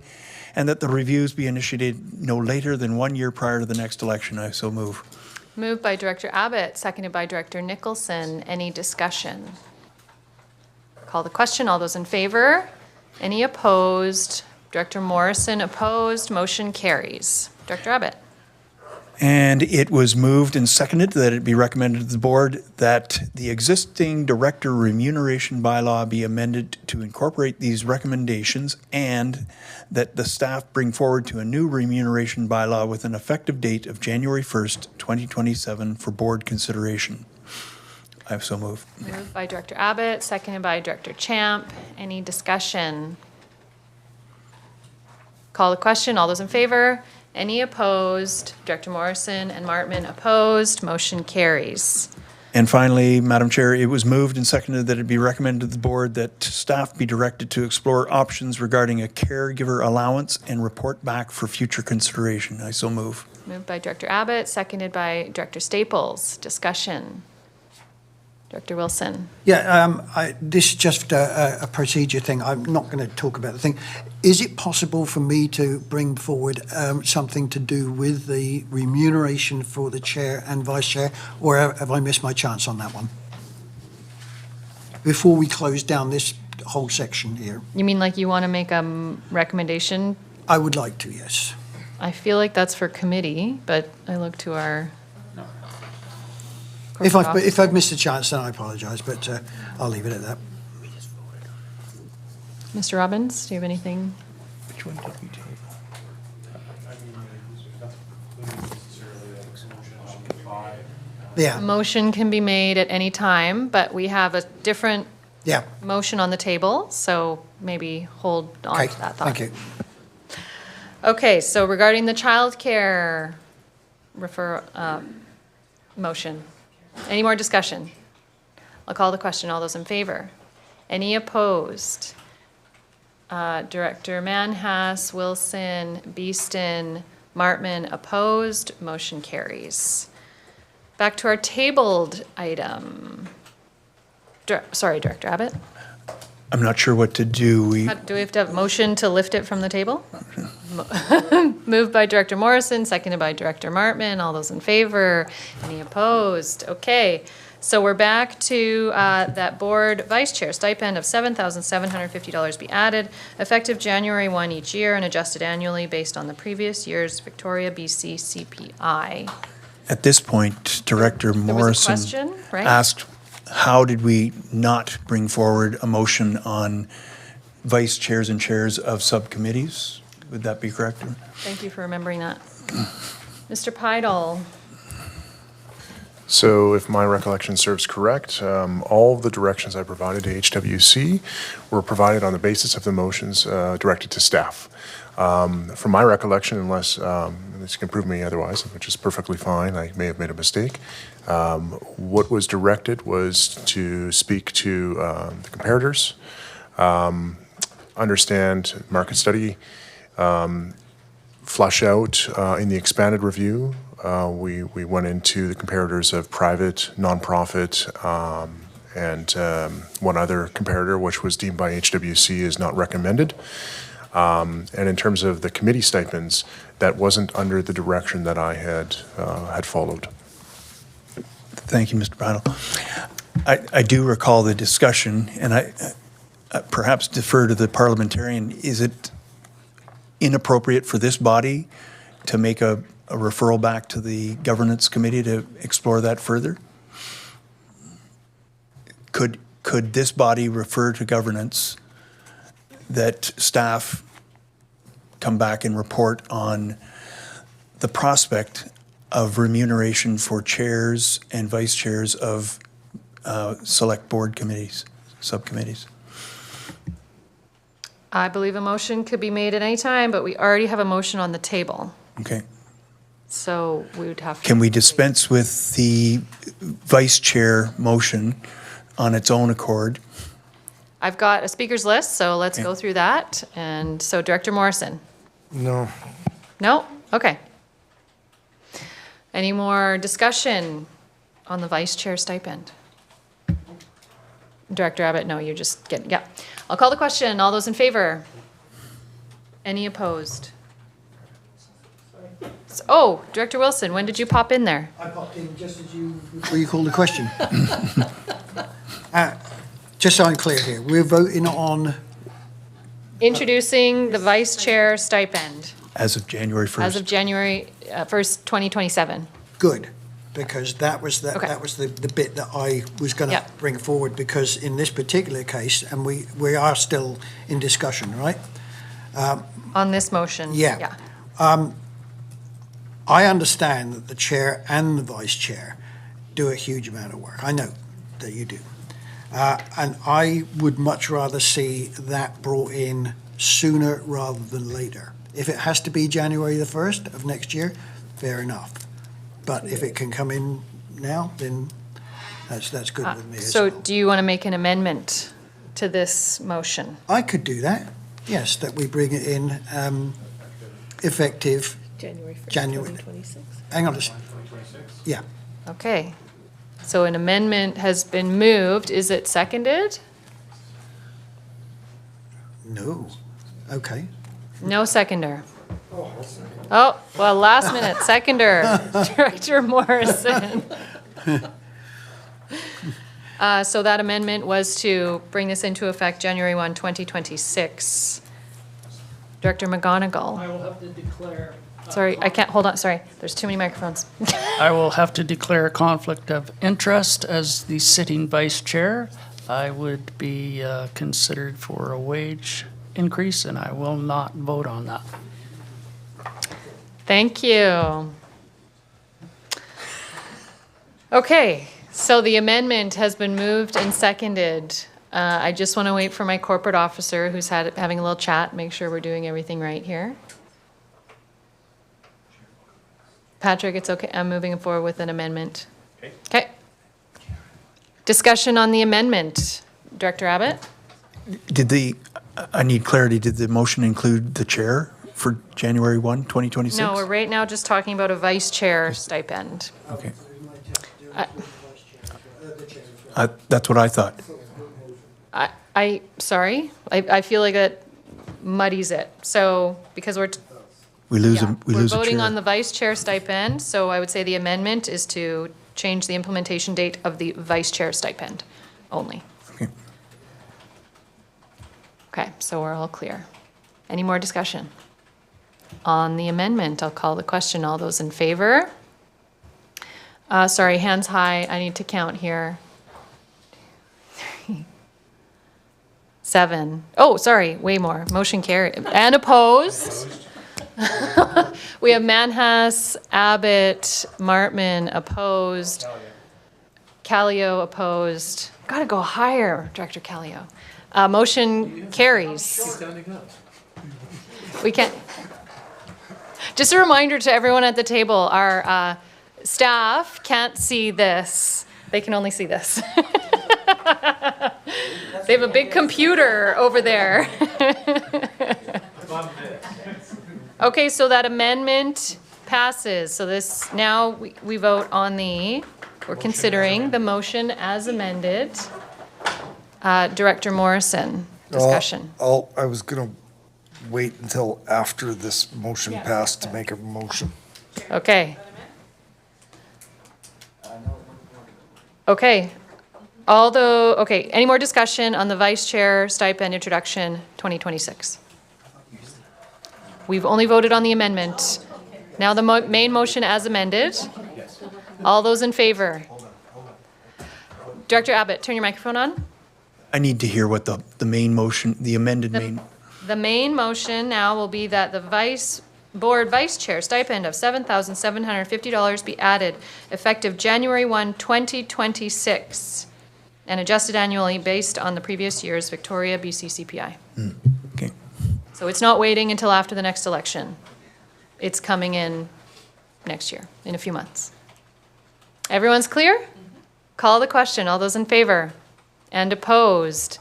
and that the reviews be initiated no later than 1 year prior to the next election. I so move. Moved by Director Abbott, seconded by Director Nicholson. Any discussion? Call the question. All those in favor? Any opposed? Director Morrison opposed. Motion carries. Director Abbott. And it was moved and seconded that it be recommended to the board that the existing director remuneration bylaw be amended to incorporate these recommendations and that the staff bring forward to a new remuneration bylaw with an effective date of January 1st, 2027 for board consideration. I so move. Moved by Director Abbott, seconded by Director Champ. Any discussion? Call the question. All those in favor? Any opposed? Director Morrison and Martman opposed. Motion carries. And finally, Madam Chair, it was moved and seconded that it be recommended to the board that staff be directed to explore options regarding a caregiver allowance and report back for future consideration. I so move. Moved by Director Abbott, seconded by Director Staples. Discussion. Director Wilson. Yeah, this is just a procedure thing. I'm not going to talk about the thing. Is it possible for me to bring forward something to do with the remuneration for the chair and vice chair, or have I missed my chance on that one? Before we close down this whole section here. You mean like you want to make a recommendation? I would like to, yes. I feel like that's for committee, but I look to our. If I've missed a chance, then I apologise, but I'll leave it at that. Mr. Robbins, do you have anything? Which one did we table? Yeah, A motion can be made at any time, but we have a different yeah. motion on the table, so maybe hold on Okay, to that thought. thank you. Okay, so regarding the childcare motion, any more discussion? I'll call the question. All those in favor? Any opposed? Director Manhas, Wilson, Beeston, Martman opposed. Motion carries. Back to our tabled item. Sorry, Director Abbott. I'm not sure what to do. Do we have to have a motion to lift it from the table? Moved by Director Morrison, seconded by Director Martman. All those in favor? Any opposed? Okay, so we're back to that board vice chair stipend of $7,750 be added, effective January 1 each year and adjusted annually based on the previous year's Victoria, BC CPI. At this point, Director Morrison question, right? asked, how did we not bring forward a motion on vice chairs and chairs of subcommittees? Would that be correct? Thank you for remembering that. Mr. Pidle. So if my recollection serves correct, all of the directions I provided to HWC were provided on the basis of the motions directed to staff. From my recollection, unless this can prove me otherwise, which is perfectly fine, I may have made a mistake, what was directed was to speak to the comparators, understand market study, flush out in the expanded review. We went into the comparators of private, nonprofit, and one other comparator, which was deemed by HWC as not recommended. And in terms of the committee stipends, that wasn't under the direction that I had followed. Thank you, Mr. Pidle. I do recall the discussion, and I perhaps defer to the parliamentarian. Is it inappropriate for this body to make a referral back to the governance committee to explore that further? Could this body refer to governance that staff come back and report on the prospect of remuneration for chairs and vice chairs of select board committees, subcommittees? I believe a motion could be made at any time, but we already have a motion on the table. Okay. So we would have to. Can we dispense with the vice chair motion on its own accord? I've got a speaker's list, so let's go through that. And so Director Morrison? No. No? Okay. Any more discussion on the vice chair stipend? Director Abbott, no, you're just getting, yeah. I'll call the question. All those in favor? Any opposed? Oh, Director Wilson, when did you pop in there? I popped in just as before you called the question. Just so I'm clear here, we're voting on, Introducing the vice chair stipend. As of January 1st. as of January 1st, 2027. Good, because that was Okay. the bit that I was going to Yeah. bring forward, because in this particular case, and we are still in discussion, right? On this motion? Yeah. I understand that the chair and the vice chair do a huge amount of work. I know that you do. And I would much rather see that brought in sooner rather than later. If it has to be January the 1st of next year, fair enough. But if it can come in now, then that's good with me as So well. do you want to make an amendment to this motion? I could do that, yes, that we bring it in effective January 1st, January. 2026. Hang on a second. Yeah. Okay. So an amendment has been moved. Is it seconded? No. Okay. No seconder. Oh, well, last minute, seconder, Director Morrison. So that amendment was to bring this into effect January 1, 2026. Director McGonigal. I will have to declare. Sorry, I can't, hold on, sorry. There's too many microphones. I will have to declare a conflict of interest as the sitting vice chair. I would be considered for a wage increase, and I will not vote on that. Thank you. Okay, so the amendment has been moved and seconded. I just want to wait for my corporate officer who's having a little chat, make sure we're doing everything right here. Patrick, it's okay, I'm moving forward with an amendment. Okay. Discussion on the amendment. Director Abbott? I need clarity, did the motion include the chair for January 1, 2026? No, we're right now just talking about a vice chair stipend. Okay. I- That's what I thought. Sorry, I feel like that muddies it. So, because We lose yeah, a chair. we're voting on the vice chair stipend, so I would say the amendment is to change the implementation date of the vice chair stipend only. Okay. Okay, so we're all clear. Any more discussion? On the amendment, I'll call the question. All those in favor? Sorry, hands high. I need to count here. 3, 7. Oh, sorry, way more. Motion carried. And opposed? We have Manhas, Abbott, Martman opposed. Callio opposed. Gotta go higher, Director Callio. Motion carries. We can't. Just a reminder to everyone at the table, our staff can't see this. They can only see this. They have a big computer over there. Okay, so that amendment passes. So this, now we vote on we're considering the motion as amended. Director Morrison, discussion. I was going to wait until after this motion passed to make a motion. Okay. Okay. Okay, any more discussion on the vice chair stipend introduction 2026? We've only voted on the amendment. Now the main motion as amended. All those in favor? Director Abbott, turn your microphone on. I need to hear what the main motion, the amended main. The main motion now will be that the board vice chair stipend of $7,750 be added effective January 1, 2026, and adjusted annually based on the previous year's Victoria BC CPI. Okay. So it's not waiting until after the next election. It's coming in next year, in a few months. Everyone's clear? Call the question. All those in favor? And opposed?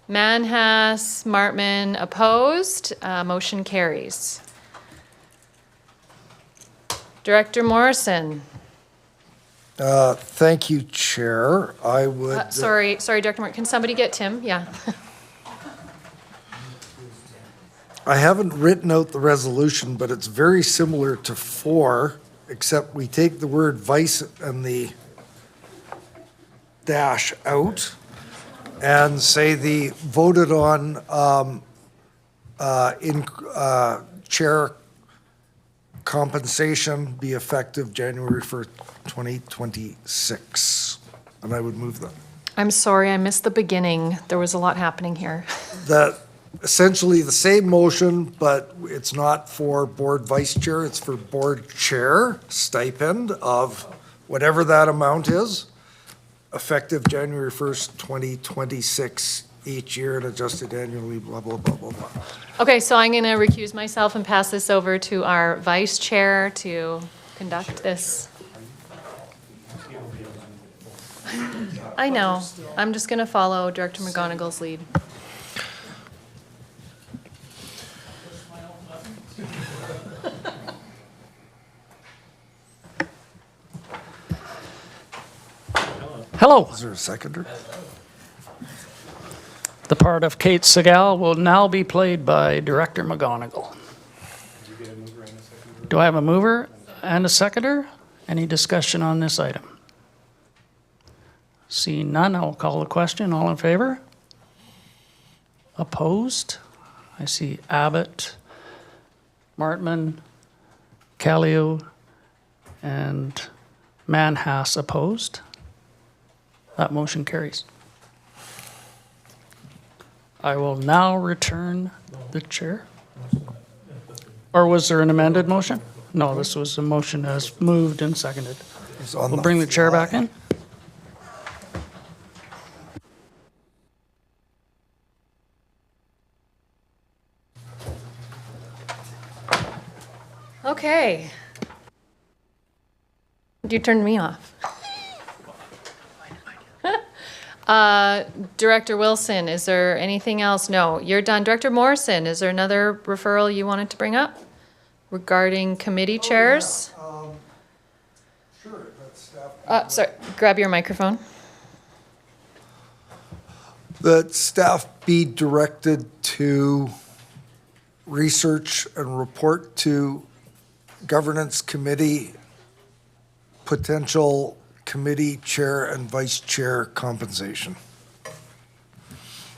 Manhas, Martman, opposed. Motion carries. Director Morrison. Thank you, Chair. I would. Sorry, Director Morrison. Can somebody get Tim? Yeah. I haven't written out the resolution, but it's very similar to 4, except we take the word vice and the dash out and say the voted on chair compensation be effective January 1st, 2026. And I would move that. I'm sorry, I missed the beginning. There was a lot happening here. That essentially the same motion, but it's not for board vice chair, it's for board chair stipend of whatever that amount is, effective January 1st, 2026 each year and adjusted annually, blah, blah, blah, blah, blah. Okay, so I'm going to recuse myself and pass this over to our vice chair to conduct this. I know. I'm just going to follow Director McGonigal's lead. Hello. Is there a seconder? The part of Kate Segal will now be played by Director McGonigal. Do I have a mover and a seconder? Any discussion on this item? Seeing none, I'll call the question. All in favor? Opposed? I see Abbott, Martman, Callio, and Manhas opposed. That motion carries. I will now return the chair. Or was there an amended motion? No, this was a motion as moved and seconded. It's on We'll bring the chair back in. Okay. You turned me off. Director Wilson, is there anything else? No, you're done. Director Morrison, is there another referral you wanted to bring up regarding committee chairs? Sure, that's staff. Sorry, grab your microphone. That staff be directed to research and report to governance committee potential committee chair and vice chair compensation.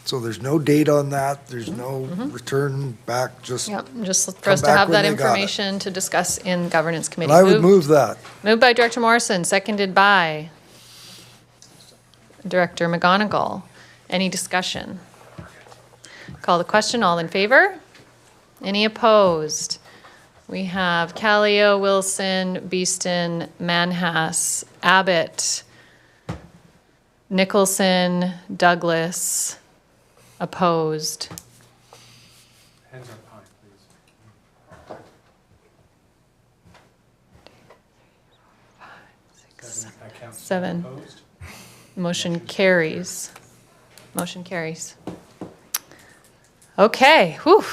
So there's no date on that, there's no return back, just, Yep, just for Come us to back have when that they got it. information to discuss in governance committee. and I would move that. Moved by Director Morrison, seconded by Director McGonigal. Any discussion? Call the question, all in favor? Any opposed? We have Callio, Wilson, Beeston, Manhas, Abbott, Nicholson, Douglas, opposed. Hands up high, please. Seven. Motion carries. Motion carries. Okay, whew,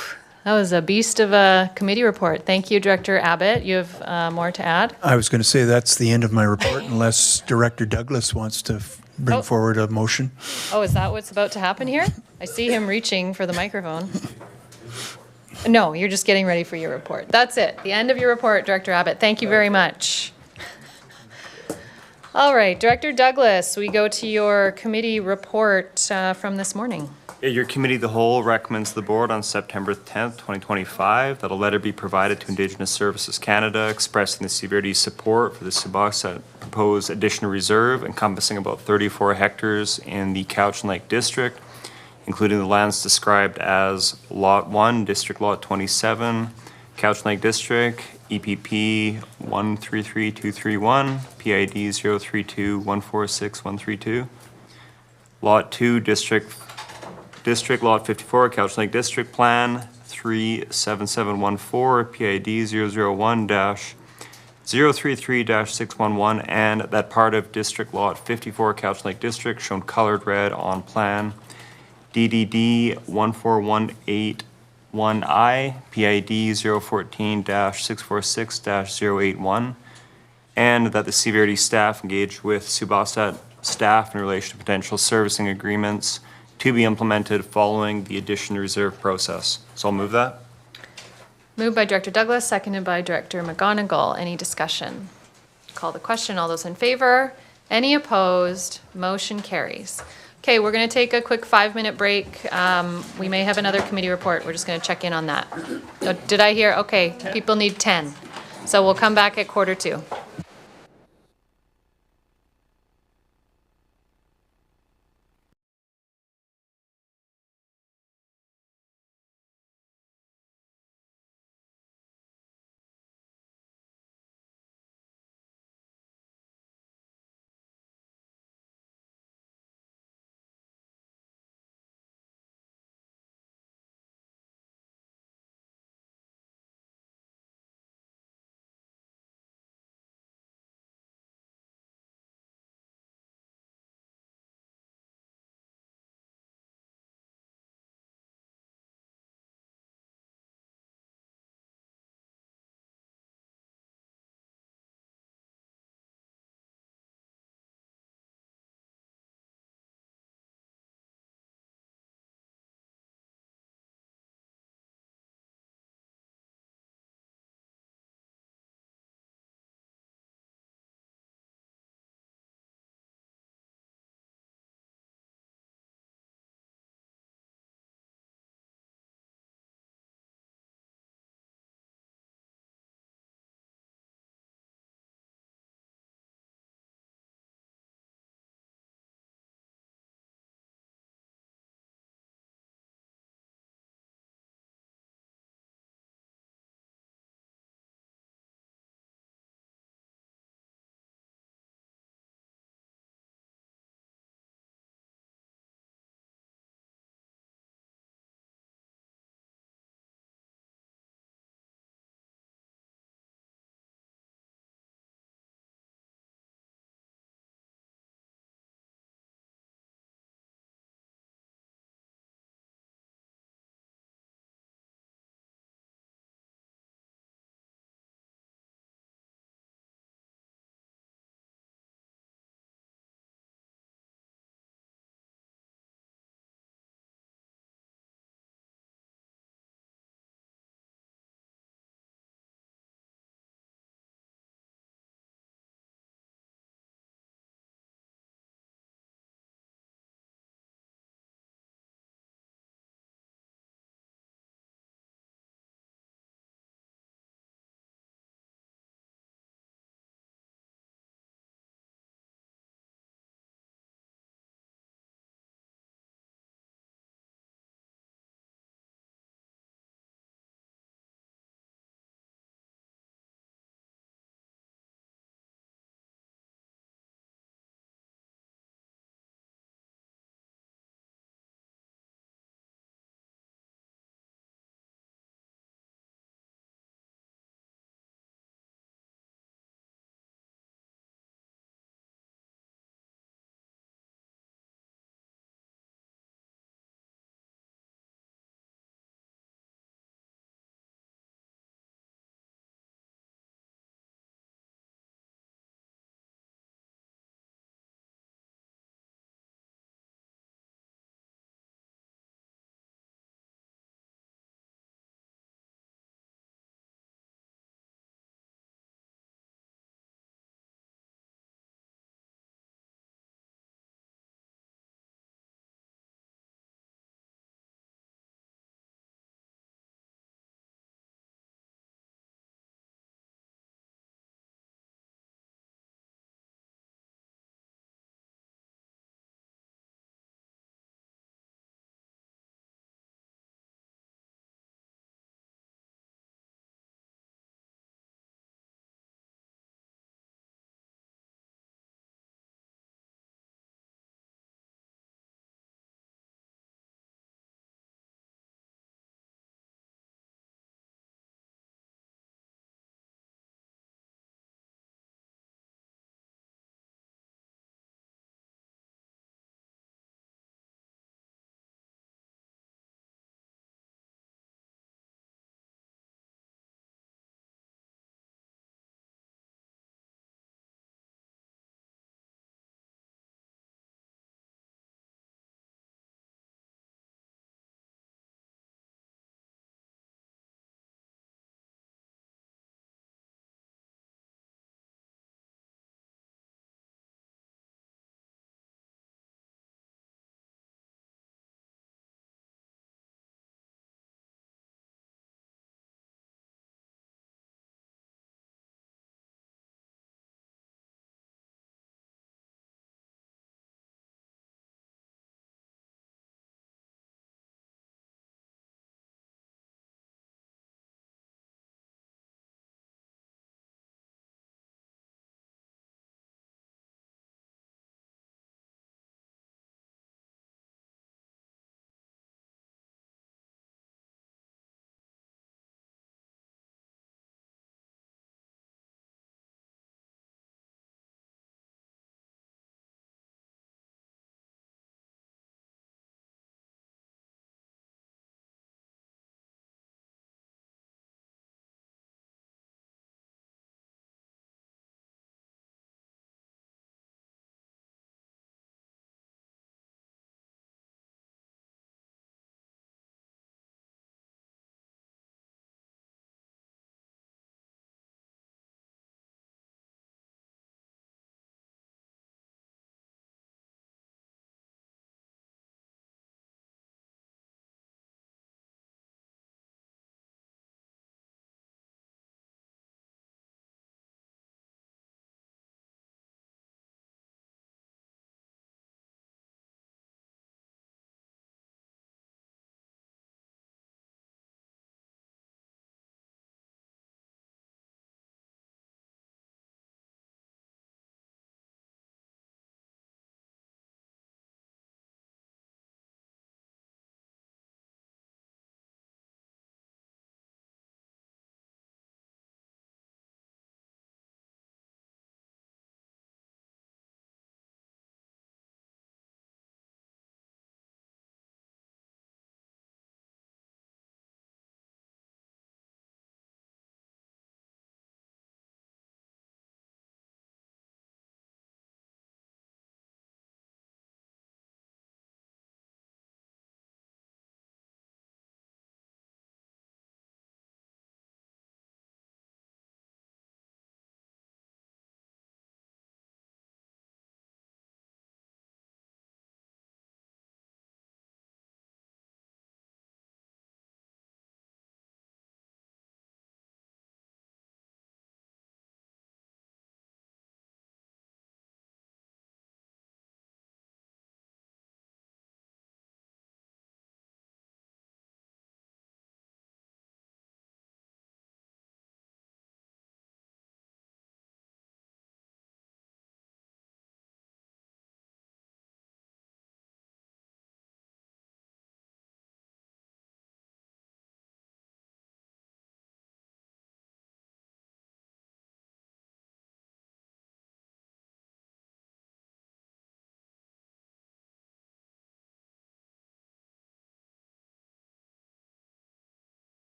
that was a beast of a committee report. Thank you, Director Abbott. You have more to add? I was going to say that's the end of my report unless Director Douglas wants to bring Oh. forward a motion. Oh, is that what's about to happen here? I see him reaching for the microphone. No, you're just getting ready for your report. That's it, the end of your report, Director Abbott. Thank you very much. All right, Director Douglas, we go to your committee report from this morning. Your committee, of the whole, recommends to the board on September 10th, 2025, that a letter be provided to Indigenous Services Canada expressing the CVRD's support for the Subasat proposed additional reserve encompassing about 34 hectares in the Cowichan Lake District, including the lands described as Lot 1, District Lot 27, Cowichan Lake District, EPP 133231, PID 032146132, Lot 2, District Lot 54, Cowichan Lake District Plan 37714, PID 001-033-611, and that part of District Lot 54, Cowichan Lake District, shown colored red on plan, DDD 14181I, PID 014-646-081, and that the CVRD staff engage with Subasat staff in relation to potential servicing agreements to be implemented following the addition reserve process. So I'll move that. Moved by Director Douglas, seconded by Director McGonigal. Any discussion? Call the question. All those in favor? Any opposed? Motion carries. Okay, we're going to take a quick 5-minute break. We may have another committee report. We're just going to check in on that. Did I hear? Okay, people need 10. So we'll come back at 1:45.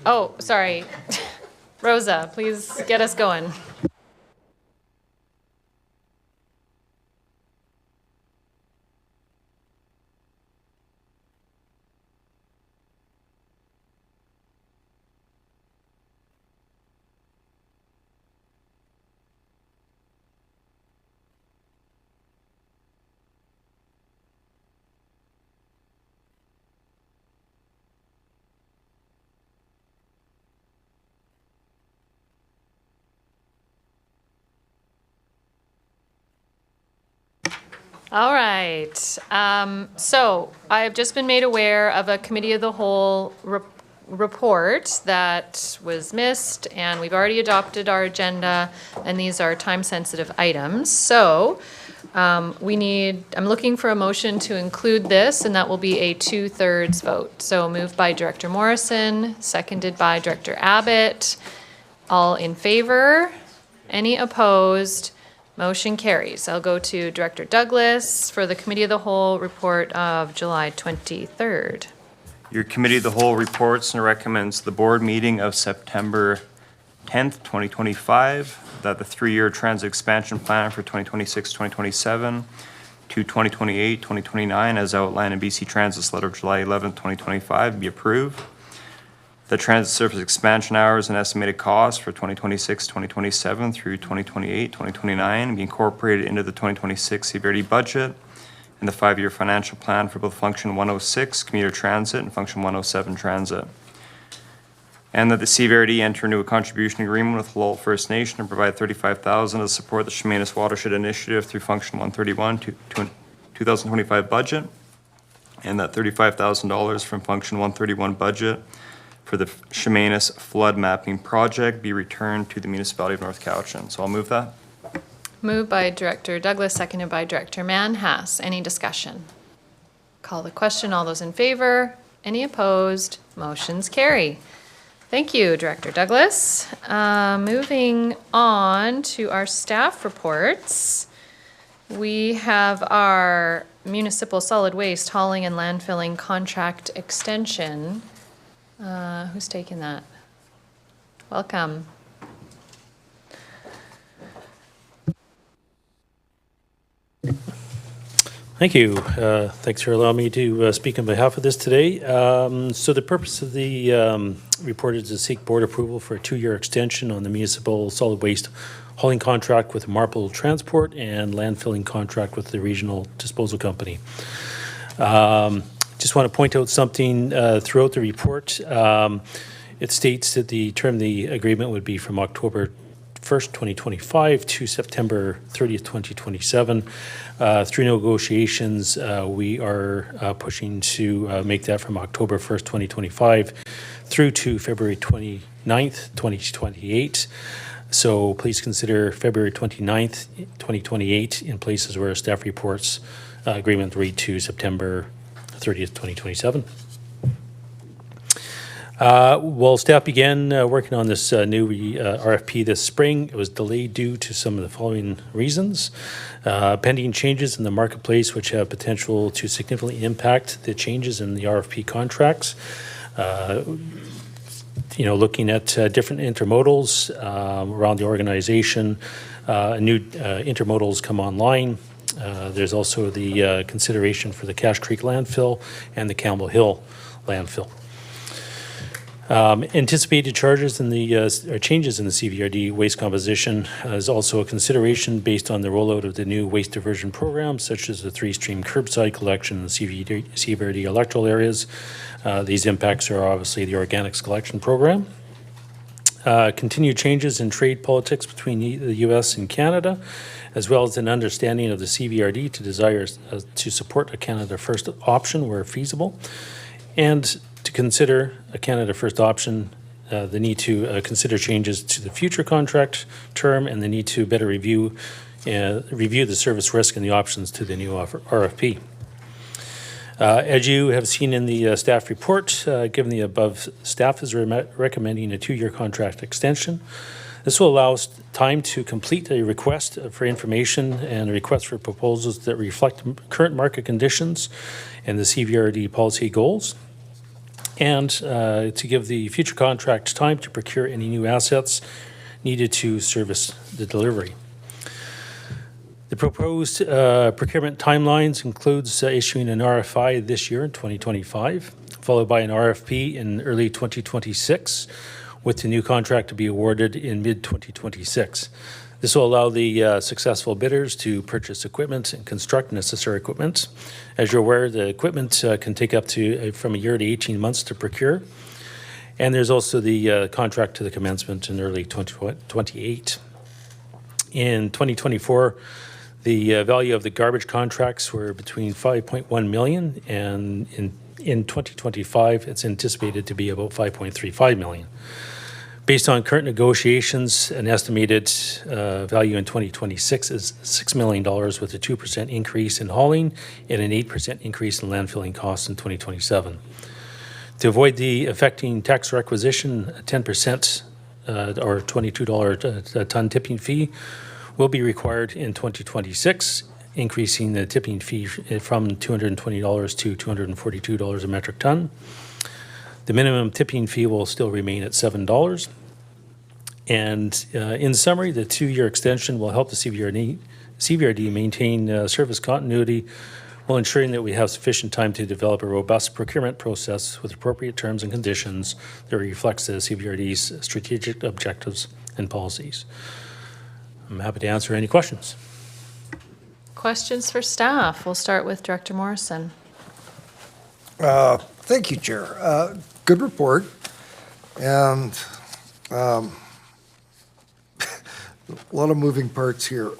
Oh, sorry. Rosa, please get us going. All right. So I've just been made aware of a committee of the whole report that was missed, and we've already adopted our agenda, and these are time-sensitive items. So I'm looking for a motion to include this, and that will be a 2/3 vote. So moved by Director Morrison, seconded by Director Abbott. All in favor? Any opposed? Motion carries. I'll go to Director Douglas for the Committee of the Whole report of July 23rd. Your Committee of the Whole reports and recommends the board meeting of September 10th, 2025, that the 3-year transit expansion plan for 2026-2027 to 2028-2029 as outlined in BC Transit's letter of July 11th, 2025 be approved. The transit service expansion hours and estimated costs for 2026-2027 through 2028-2029 be incorporated into the 2026 CVRD budget and the 5-year financial plan for both Function 106 commuter transit and Function 107 transit. And that the CVRD enter into a contribution agreement with Halalt First Nation and provide $35,000 to support the Chemainus Watershed Initiative through Function 131 to 2025 budget, and that $35,000 from Function 131 budget for the Chemainus Flood Mapping Project be returned to the municipality of North Cowichan. So I'll move that. Moved by Director Douglas, seconded by Director Manhas. Any discussion? Call the question. All those in favor? Any opposed? Motions carry. Thank you, Director Douglas. Moving on to our staff reports. We have our municipal solid waste hauling and landfilling contract extension. Who's taking that? Welcome. Thank you. Thanks for allowing me to speak on behalf of this today. So the purpose of the report is to seek board approval for a 2-year extension on the municipal solid waste hauling contract with Marple Transport and landfilling contract with the regional disposal company. Just want to point out something throughout the report. It states that the term of the agreement would be from October 1st, 2025 to September 30th, 2027. Through negotiations, we are pushing to make that from October 1st, 2025 through to February 29th, 2028. So please consider February 29th, 2028 in places where staff reports agreement read to September 30th, 2027. Well, staff began working on this new RFP this spring. It was delayed due to some of the following reasons. Pending changes in the marketplace, which have potential to significantly impact the changes in the RFP contracts. Looking at different intermodals around the organization, new intermodals come online. There's also the consideration for the Cache Creek landfill and the Campbell Hill landfill. Anticipated charges in the changes in the CVRD waste composition is also a consideration based on the rollout of the new waste diversion programs, such as the 3-stream curbside collection in the CVRD electoral areas. These impacts are obviously the organics collection program. Continued changes in trade politics between the U.S. and Canada, as well as an understanding of the CVRD to desire to support a Canada First option where feasible, and to consider a Canada First option, the need to consider changes to the future contract term, and the need to better review the service risk and the options to the new RFP. As you have seen in the staff report, given the above, staff is recommending a 2-year contract extension. This will allow us time to complete a request for information and a request for proposals that reflect current market conditions and the CVRD policy goals. and to give the future contract time to procure any new assets needed to service the delivery. The proposed procurement timelines includes issuing an RFI this year in 2025, followed by an RFP in early 2026, with the new contract to be awarded in mid-2026. This will allow the successful bidders to purchase equipment and construct necessary equipment. As you're aware, the equipment can take up to from a year to 18 months to procure. And there's also the contract to the commencement in early 2028. In 2024, the value of the garbage contracts were between 5.1 million, and in 2025, it's anticipated to be about 5.35 million. Based on current negotiations, an estimated value in 2026 is $6 million, with a 2% increase in hauling and an 8% increase in landfilling costs in 2027. To avoid the affecting tax requisition, a 10% or $22 a ton tipping fee will be required in 2026, increasing the tipping fee from $220 to $242 a metric ton. The minimum tipping fee will still remain at $7. And in summary, the 2-year extension will help the CVRD maintain service continuity while ensuring that we have sufficient time to develop a robust procurement process with appropriate terms and conditions that reflects the CVRD's strategic objectives and policies. I'm happy to answer any questions. Questions for staff? We'll start with Director Morrison. Thank you, Chair. Good report. And a lot of moving parts here.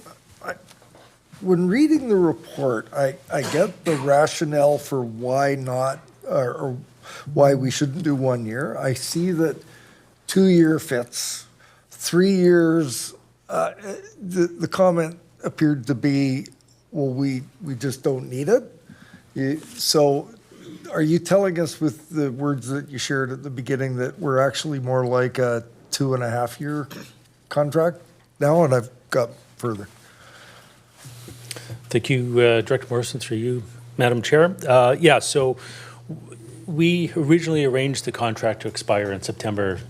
When reading the report, I get the rationale for why not, or why we shouldn't do 1 year. I see that 2-year fits. 3 years, the comment appeared to be, well, we just don't need it. So are you telling us with the words that you shared at the beginning that we're actually more like a 2.5-year contract now? And I've got further. Thank you, Director Morrison, through you, Madam Chair. Yeah, so we originally arranged the contract to expire in September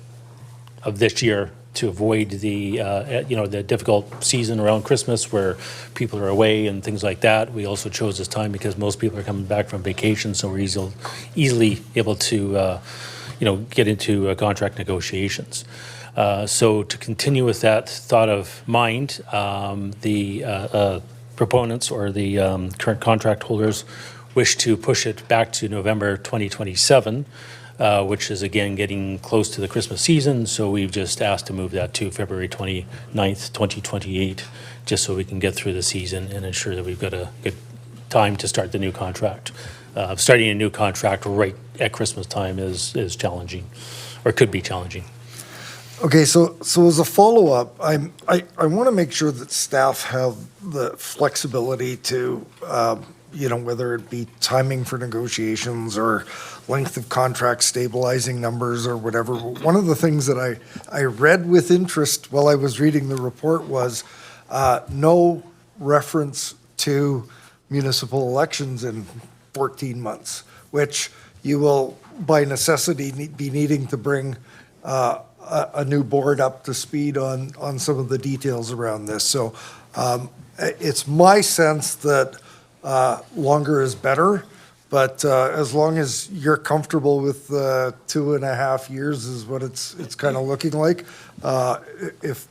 of this year to avoid the, the difficult season around Christmas where people are away and things like that. We also chose this time because most people are coming back from vacation, so we're easily able to, get into contract negotiations. So to continue with that thought of mind, the proponents or the current contract holders wish to push it back to November 2027, which is again getting close to the Christmas season. So we've just asked to move that to February 29th, 2028, just so we can get through the season and ensure that we've got a good time to start the new contract. Starting a new contract right at Christmas time is challenging, or could be challenging. Okay, so as a follow-up, I want to make sure that staff have the flexibility to, whether it be timing for negotiations or length of contract stabilizing numbers or whatever. One of the things that I read with interest while I was reading the report was no reference to municipal elections in 14 months, which you will by necessity be needing to bring a new board up to speed on some of the details around this. So it's my sense that longer is better, but as long as you're comfortable with 2.5 years is what it's kind of looking like, if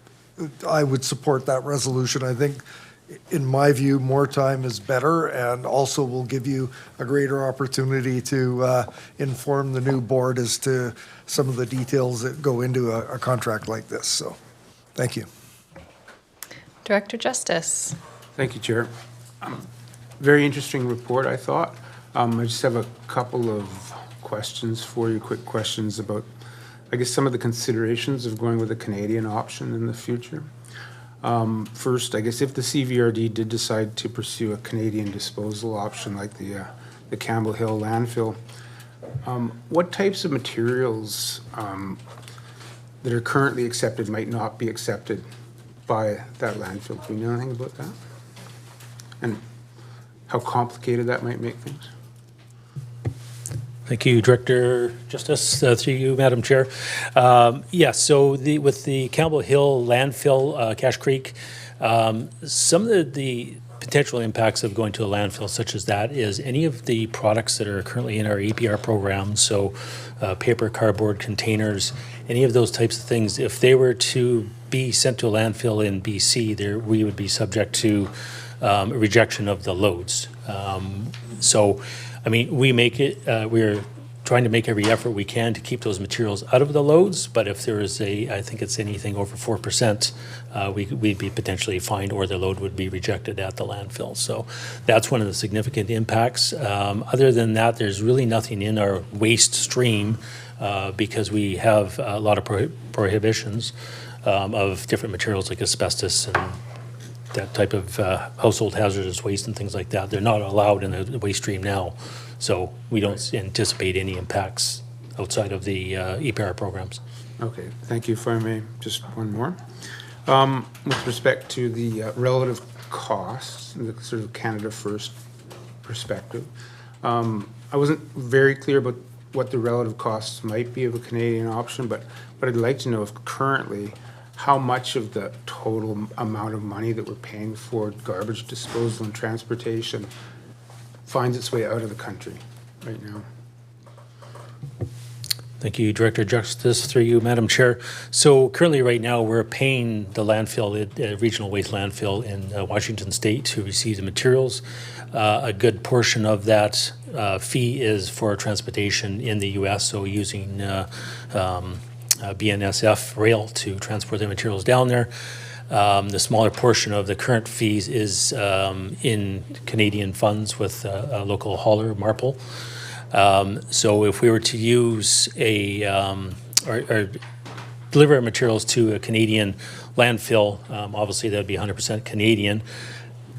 I would support that resolution. I think, in my view, more time is better and also will give you a greater opportunity to inform the new board as to some of the details that go into a contract like this. So, thank you. Director Justice. Thank you, Chair. Very interesting report, I thought. I just have a couple of questions for you, quick questions about, I guess, some of the considerations of going with a Canadian option in the future. First, I guess if the CVRD did decide to pursue a Canadian disposal option like the Campbell Hill landfill, what types of materials that are currently accepted might not be accepted by that landfill? Do you know anything about that? And how complicated that might make things? Thank you, Director Justice, through you, Madam Chair. Yes, so with the Campbell Hill landfill, Cache Creek, some of the potential impacts of going to a landfill such as that is any of the products that are currently in our APR program, so paper, cardboard, containers, any of those types of things, if they were to be sent to a landfill in BC, we would be subject to rejection of the loads. So, I mean, we're trying to make every effort we can to keep those materials out of the loads, but if there is I think it's anything over 4%, we'd be potentially fined or the load would be rejected at the landfill. So that's one of the significant impacts. Other than that, there's really nothing in our waste stream because we have a lot of prohibitions of different materials like asbestos and that type of household hazardous waste and things like that. They're not allowed in the waste stream now. So we don't anticipate any impacts outside of the EPR programs. Okay, thank you. If I may, just one more. With respect to the relative costs, the sort of Canada First perspective, I wasn't very clear about what the relative costs might be of a Canadian option, but I'd like to know if currently how much of the total amount of money that we're paying for garbage disposal and transportation finds its way out of the country right now. Thank you, Director Justice, through you, Madam Chair. So currently, right now, we're paying the landfill, regional waste landfill in Washington State to receive the materials. A good portion of that fee is for transportation in the U.S., so using BNSF rail to transport the materials down there. The smaller portion of the current fees is in Canadian funds with a local hauler, Marple. So if we were to use or deliver our materials to a Canadian landfill, obviously that would be 100% Canadian.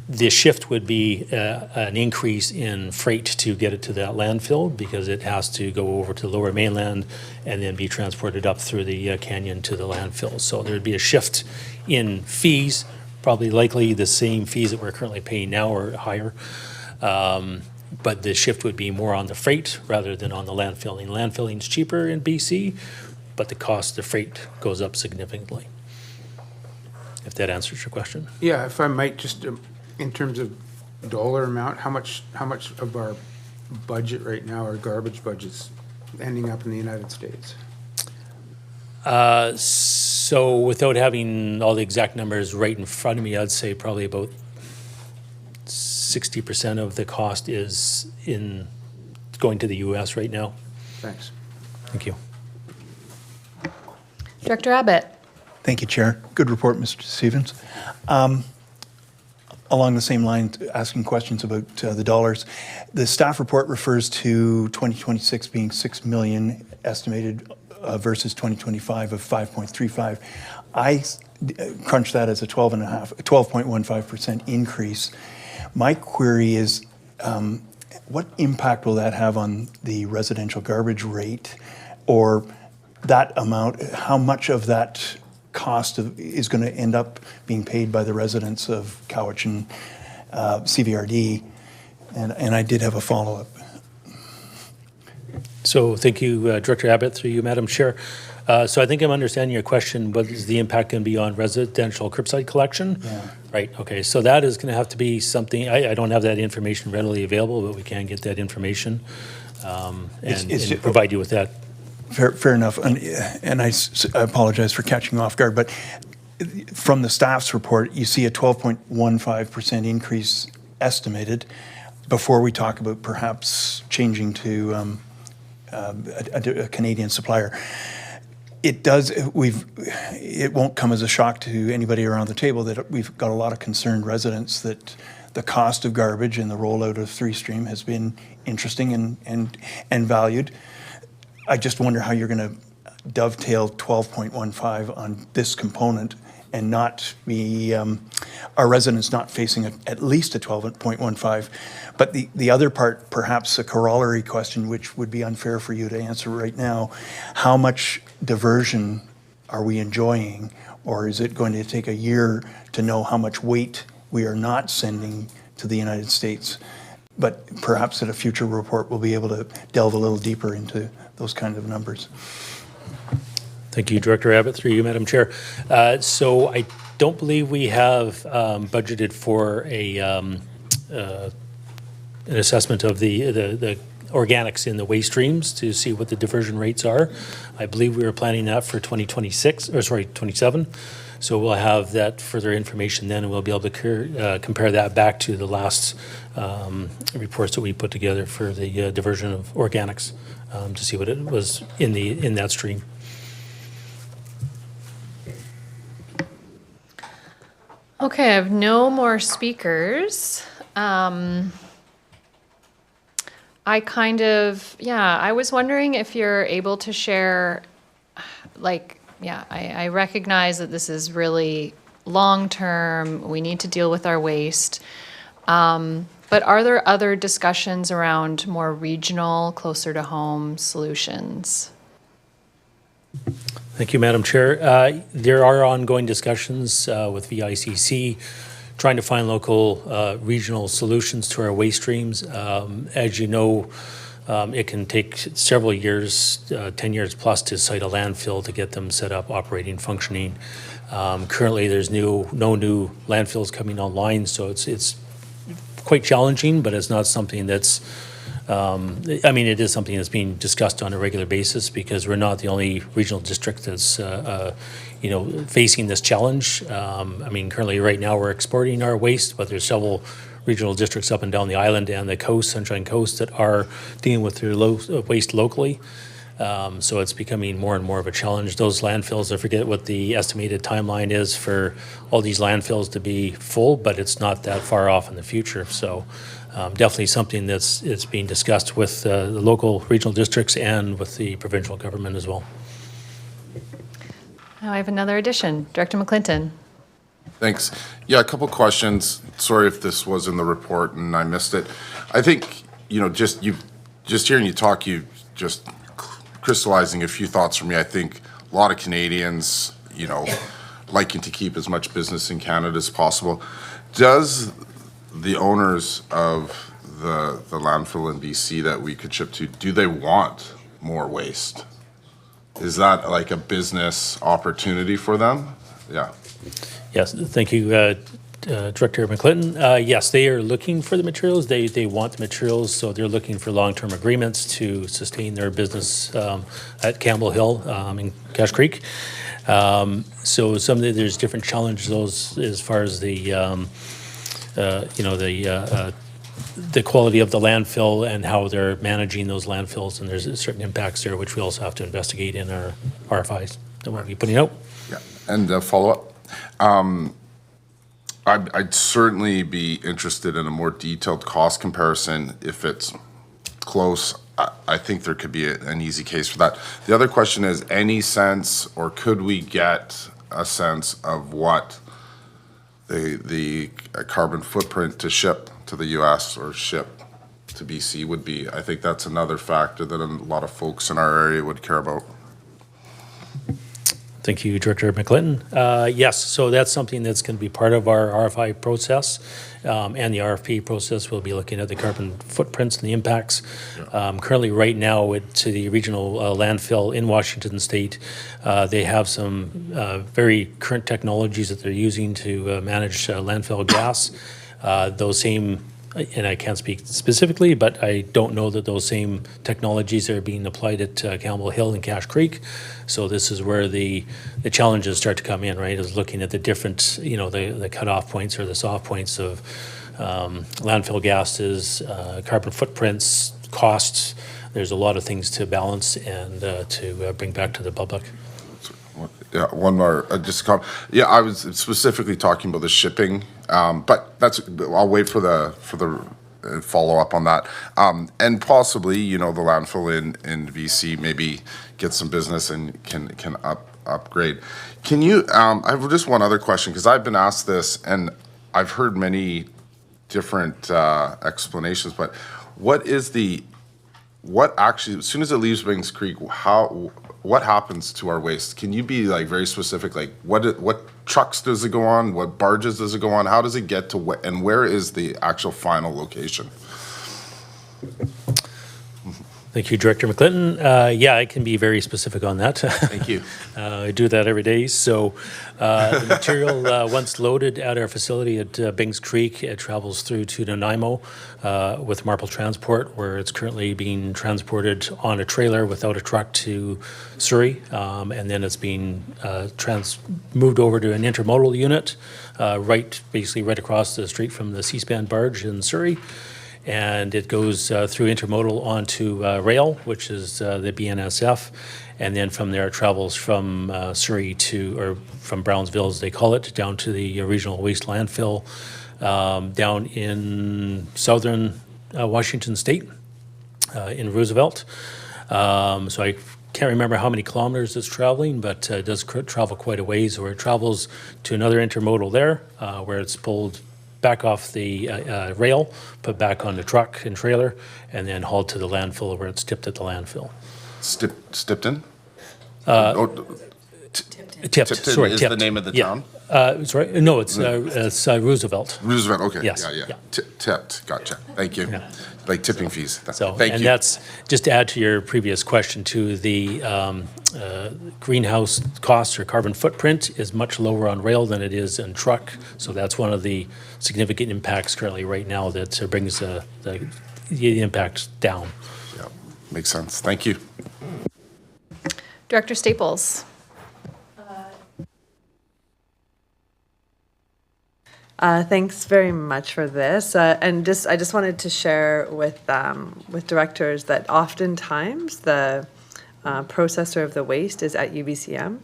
The shift would be an increase in freight to get it to that landfill because it has to go over to the lower mainland and then be transported up through the canyon to the landfill. So there'd be a shift in fees, probably likely the same fees that we're currently paying now or higher. But the shift would be more on the freight rather than on the landfilling. Landfilling is cheaper in BC, but the cost of freight goes up significantly. If that answers your question. Yeah, if I might, just in terms of dollar amount, how much of our budget right now, our garbage budget's ending up in the United States? So without having all the exact numbers right in front of me, I'd say probably about 60% of the cost is going to the U.S. right now. Thanks. Thank you. Director Abbott. Thank you, Chair. Good report, Mr. Stevens. Along the same line, asking questions about the dollars. The staff report refers to 2026 being 6 million estimated versus 2025 of 5.35. I crunch that as a 12.15% increase. My query is, what impact will that have on the residential garbage rate, or that amount? How much of that cost is going to end up being paid by the residents of Cowichan CVRD? And I did have a follow-up. So thank you, Director Abbott, through you, Madam Chair. So I think I'm understanding your question. What is the impact going to be on residential curbside collection? Yeah. Right. Okay. So that is going to have to be something. I don't have that information readily available, but we can get that information and provide you with that. Fair enough. And I apologize for catching off guard, but from the staff's report, you see a 12.15% increase estimated before we talk about perhaps changing to a Canadian supplier. It won't come as a shock to anybody around the table that we've got a lot of concerned residents that the cost of garbage and the rollout of Three Stream has been interesting and valued. I just wonder how you're going to dovetail 12.15 on this component and not be our residents not facing at least a 12.15. But the other part, perhaps a corollary question, which would be unfair for you to answer right now, how much diversion are we enjoying, or is it going to take a year to know how much weight we are not sending to the United States? but perhaps at a future report, we'll be able to delve a little deeper into those kind of numbers. Thank you, Director Abbott, through you, Madam Chair. So I don't believe we have budgeted for an assessment of the organics in the waste streams to see what the diversion rates are. I believe we were planning that for 27. So we'll have that further information then, and we'll be able to compare that back to the last reports that we put together for the diversion of organics to see what it was in that stream. Okay, I have no more speakers. I was wondering if you're able to share, I recognize that this is really long-term, we need to deal with our waste. But are there other discussions around more regional, closer to home solutions? Thank you, Madam Chair. There are ongoing discussions with VICC trying to find local regional solutions to our waste streams. As you know, it can take several years, 10 years plus, to site a landfill to get them set up, operating, functioning. Currently, there's no new landfills coming online, so it's quite challenging, but it's not something that's it is something that's being discussed on a regular basis because we're not the only regional district that's, facing this challenge. Currently right now we're exporting our waste, but there's several regional districts up and down the island and the coast, Sunshine Coast, that are dealing with their waste locally. So it's becoming more and more of a challenge. Those landfills, I forget what the estimated timeline is for all these landfills to be full, but it's not that far off in the future. So definitely something that's being discussed with the local regional districts and with the provincial government as well. Now I have another addition. Director McClinton. Thanks. Yeah, a couple questions. Sorry if this was in the report and I missed it. I think, just hearing you talk, you just crystallizing a few thoughts for me. I think a lot of Canadians, liking to keep as much business in Canada as possible. Does the owners of the landfill in BC that we could ship to, do they want more waste? Is that like a business opportunity for them? Yeah. Yes, thank you, Director McClinton. Yes, they are looking for the materials. They want the materials, so they're looking for long-term agreements to sustain their business at Campbell Hill in Cache Creek. So there's different challenges as far as the quality of the landfill and how they're managing those landfills, and there's certain impacts there which we also have to investigate in our RFIs that we'll be putting out. Yeah, and follow-up. I'd certainly be interested in a more detailed cost comparison if it's close. I think there could be an easy case for that. The other question is, any sense, or could we get a sense of what the carbon footprint to ship to the US or ship to BC would be? I think that's another factor that a lot of folks in our area would care about. Thank you, Director McClinton. Yes, so that's something that's going to be part of our RFI process and the RFP process. We'll be looking at the carbon footprints and the impacts. Currently, right now, to the regional landfill in Washington State, they have some very current technologies that they're using to manage landfill gas. Those same, and I can't speak specifically, but I don't know that those same technologies are being applied at Campbell Hill and Cache Creek. So this is where the challenges start to come in, right? Is looking at the different, the cutoff points or the soft points of landfill gases, carbon footprints, costs. There's a lot of things to balance and to bring back to the public. Yeah, one more, just a comment. Yeah, I was specifically talking about the shipping, but I'll wait for the follow up on that. And possibly, the landfill in BC maybe get some business and can upgrade. Can you, I have just one other question, because I've been asked this and I've heard many different explanations, but what actually, as soon as it leaves Bings Creek, what happens to our waste? Can you be very specific? What trucks does it go on? What barges does it go on? How does it get to and where is the actual final location? Thank you, Director McClinton. Yeah, I can be very specific on that. Thank you. I do that every day. So the material, once loaded at our facility at Bings Creek, it travels through to Nanaimo with Marple Transport, where it's currently being transported on a trailer without a truck to Surrey. And then it's being moved over to an intermodal unit, basically right across the street from the C-SPAN barge in Surrey. And it goes through intermodal onto rail, which is the BNSF, and then from there it travels from Surrey or from Brownsville, as they call it, down to the regional waste landfill down in southern Washington State in Roosevelt. So I can't remember how many kilometers it's traveling, but it does travel quite a ways, where it travels to another intermodal there, where it's pulled back off the rail, put back on the truck and trailer, and then hauled to the landfill where it's tipped at the landfill. Stipton? Tipped, sorry, is tipped. the name of the Yeah. town? Sorry, no, it's Roosevelt. Roosevelt, okay. Yes, Yeah. yeah. Tipped, gotcha. Thank you. Like tipping fees. So, Thank and you. that's, just to add to your previous question too, the greenhouse costs or carbon footprint is much lower on rail than it is in truck. So that's one of the significant impacts currently right now that brings the impact down. Yeah, makes sense. Thank you. Director Staples. Thanks very much for this. And I just wanted to share with directors that oftentimes the processor of the waste is at UBCM,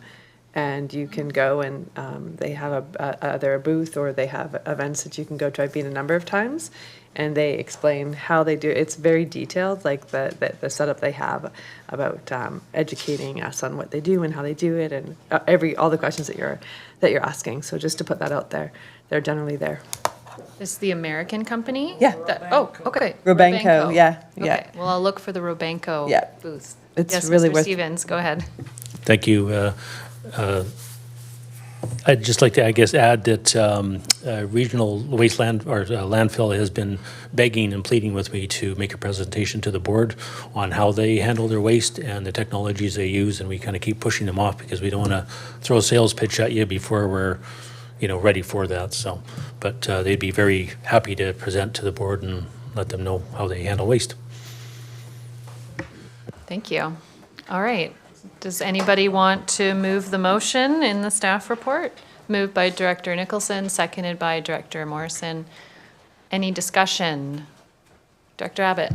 and you can go and they have either a booth or they have events that you can go to. I've been a number of times, and they explain how they do it. It's very detailed, like the setup they have about educating us on what they do and how they do it, and all the questions that you're asking. So just to put that out there. They're generally there. Is the American company? Yeah. Okay. Robanco, yeah, yeah. Okay, well, I'll look for the Robanco Yeah. booth. It's Yes, really Mr. worth- Stevens, go ahead. Thank you. I'd just like to, I guess, add that regional waste landfill has been begging and pleading with me to make a presentation to the board on how they handle their waste and the technologies they use, and we kind of keep pushing them off because we don't want to throw a sales pitch at you before we're ready for that. So, but they'd be very happy to present to the board and let them know how they handle waste. Thank you. All right. Does anybody want to move the motion in the staff report? Moved by Director Nicholson, seconded by Director Morrison. Any discussion? Director Abbott?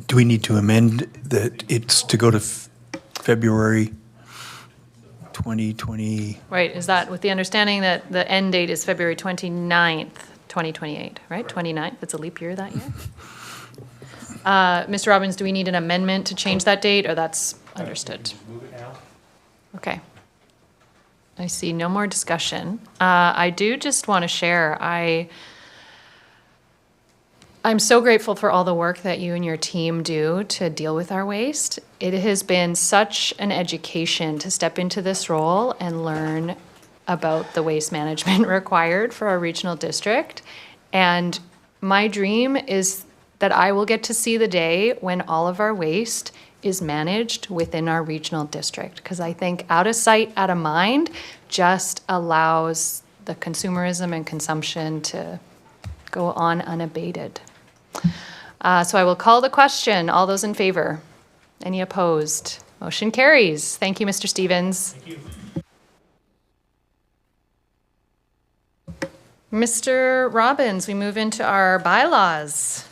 Do we need to amend that it's to go to February 2020? Right, is that with the understanding that the end date is February 29th, 2028, right? 29th, it's a leap year that year? Mr. Robbins, do we need an amendment to change that date, or that's understood? Okay. I see no more discussion. I do just want to share, I'm so grateful for all the work that you and your team do to deal with our waste. It has been such an education to step into this role and learn about the waste management required for our regional district. And my dream is that I will get to see the day when all of our waste is managed within our regional district. Because I think out of sight, out of mind just allows the consumerism and consumption to go on unabated. So I will call the question. All those in favor? Any opposed? Motion carries. Thank you, Mr. Stevens. Thank you. Mr. Robbins, we move into our bylaws.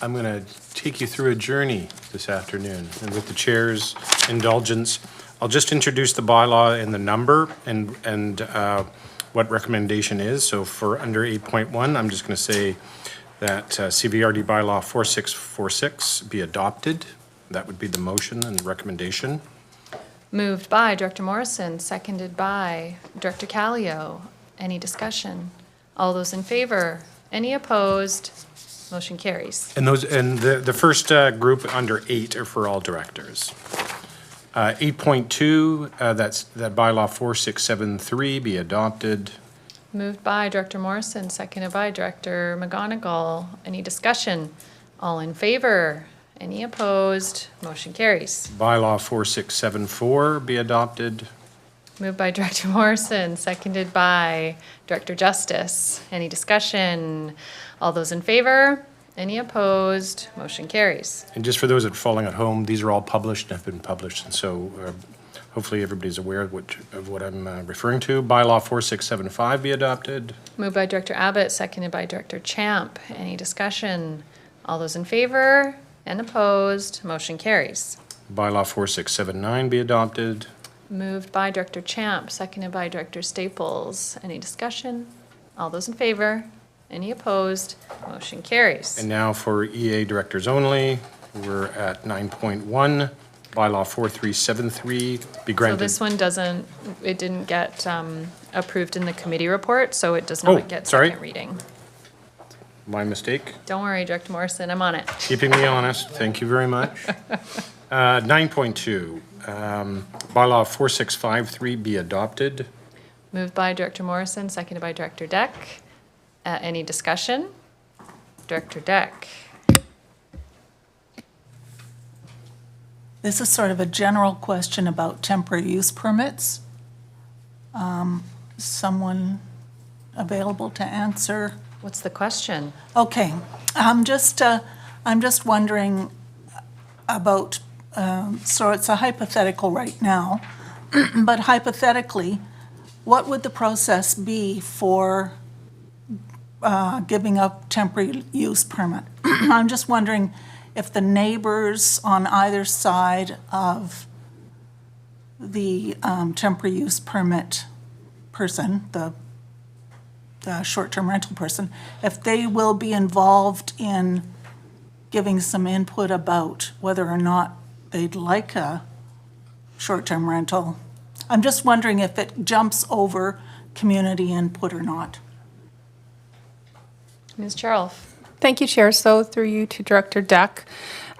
I'm going to take you through a journey this afternoon, and with the chair's indulgence, I'll just introduce the bylaw and the number and what recommendation is. So for under 8.1, I'm just going to say that CVRD bylaw 4646 be adopted. That would be the motion and the recommendation. Moved by Director Morrison, seconded by Director Callio. Any discussion? All those in favor? Any opposed? Motion carries. And the first group under 8 are for all directors. 8.2, that bylaw 4673 be adopted. Moved by Director Morrison, seconded by Director McGonigal. Any discussion? All in favor? Any opposed? Motion carries. Bylaw 4674 be adopted. Moved by Director Morrison, seconded by Director Justice. Any discussion? All those in favor? Any opposed? Motion carries. And just for those that are following at home, these are all published and have been published, and so hopefully everybody's aware of what I'm referring to. Bylaw 4675 be adopted. Moved by Director Abbott, seconded by Director Champ. Any discussion? All those in favor and opposed? Motion carries. Bylaw 4679 be adopted. Moved by Director Champ, seconded by Director Staples. Any discussion? All those in favor? Any opposed? Motion carries. And now for EA directors only, we're at 9.1. Bylaw 4373 be So granted. this one didn't get approved in the committee report, so it does Oh, not get sorry. second reading. My mistake. Don't worry, Director Morrison, I'm on it. Keeping me honest. Thank you very much. 9.2, Bylaw 4653 be adopted. Moved by Director Morrison, seconded by Director Deck. Any discussion? Director Deck. This is sort of a general question about temporary use permits. Someone available to answer? What's the question? Okay, I'm just wondering about, so it's a hypothetical right now, but hypothetically, what would the process be for giving up temporary use permit? I'm just wondering if the neighbors on either side of the temporary use permit person, the short-term rental person, if they will be involved in giving some input about whether or not they'd like a short-term rental. I'm just wondering if it jumps over community input or not. Ms. Charles. Thank you, Chair. So through you to Director Deck.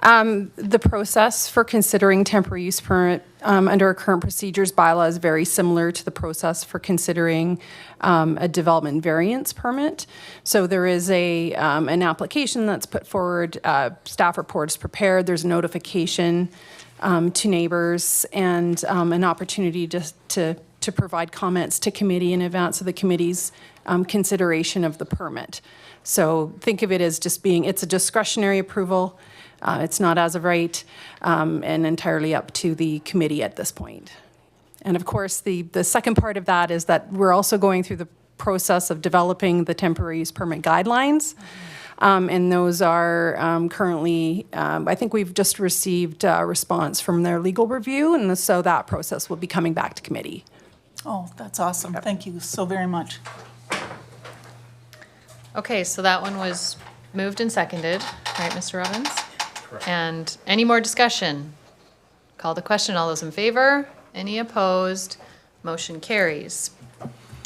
The process for considering temporary use permit under our current procedures bylaw is very similar to the process for considering a development variance permit. So there is an application that's put forward, staff report is prepared, there's a notification to neighbors and an opportunity to provide comments to committee in advance of the committee's consideration of the permit. So think of it as just being, it's a discretionary approval. It's not as of right and entirely up to the committee at this point. And of course, the second part of that is that we're also going through the process of developing the temporary use permit guidelines. And those are currently, I think we've just received a response from their legal review, and so that process will be coming back to committee. Oh, that's awesome. Thank you so very much. Okay, so that one was moved and seconded, right, Mr. Robbins? And any more discussion? Call the question. All those in favor? Any opposed? Motion carries.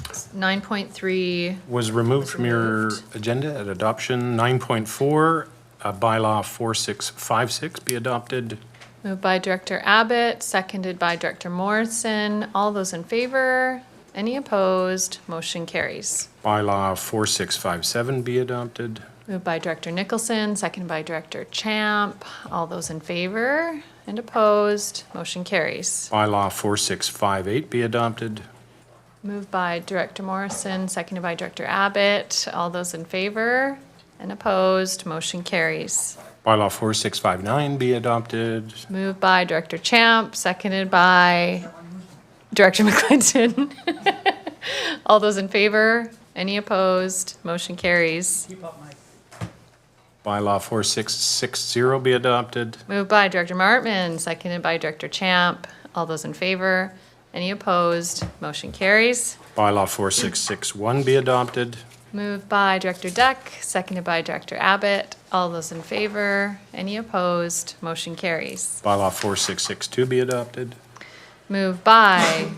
9.3. Was removed from your agenda at adoption. 9.4, Bylaw 4656 be adopted. Moved by Director Abbott, seconded by Director Morrison. All those in favor? Any opposed? Motion carries. Bylaw 4657 be adopted. Moved by Director Nicholson, seconded by Director Champ. All those in favor and opposed? Motion carries. Bylaw 4658 be adopted. Moved by Director Morrison, seconded by Director Abbott. All those in favor and opposed? Motion carries. Bylaw 4659 be adopted. Moved by Director Champ, seconded by Director McClinton. All those in favor? Any opposed? Motion carries. Bylaw 4660 be adopted. Moved by Director Martman, seconded by Director Champ. All those in favor? Any opposed? Motion carries. Bylaw 4661 be adopted. Moved by Director Deck, seconded by Director Abbott. All those in favor? Any opposed? Motion carries. Bylaw 4662 be adopted. Moved by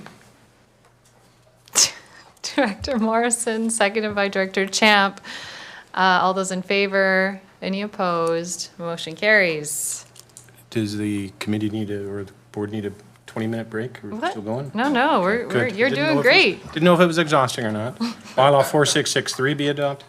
Director Morrison, seconded by Director Champ. All those in favor? Any opposed? Motion carries. Does the committee need or the board need a 20-minute break? Are we What? still going? No, Good. you're Didn't know doing if great. Didn't know if it was exhausting or not. Bylaw 4663 be adopted.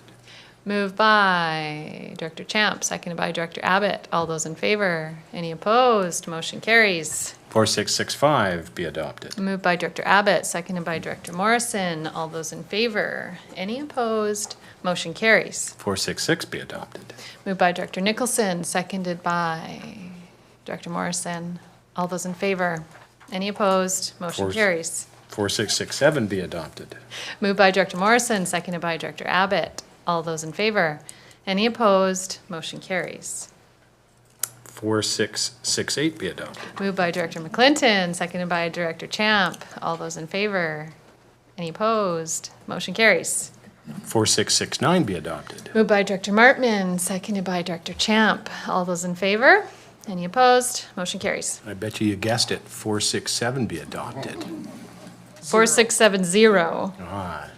Moved by Director Champ, seconded by Director Abbott. All those in favor? Any opposed? Motion carries. 4665 be adopted. Moved by Director Abbott, seconded by Director Morrison. All those in favor? Any opposed? Motion carries. 466 be adopted. Moved by Director Nicholson, seconded by Director Morrison. All those in favor? Any opposed? Motion carries. 4667 be adopted. Moved by Director Morrison, seconded by Director Abbott. All those in favor? Any opposed? Motion carries. 4668 be adopted. Moved by Director McClinton, seconded by Director Champ. All those in favor? Any opposed? Motion carries. 4669 be adopted. Moved by Director Martman, seconded by Director Champ. All those in favor? Any opposed? Motion carries. I bet you guessed it, 467 be adopted. 4670. Ah,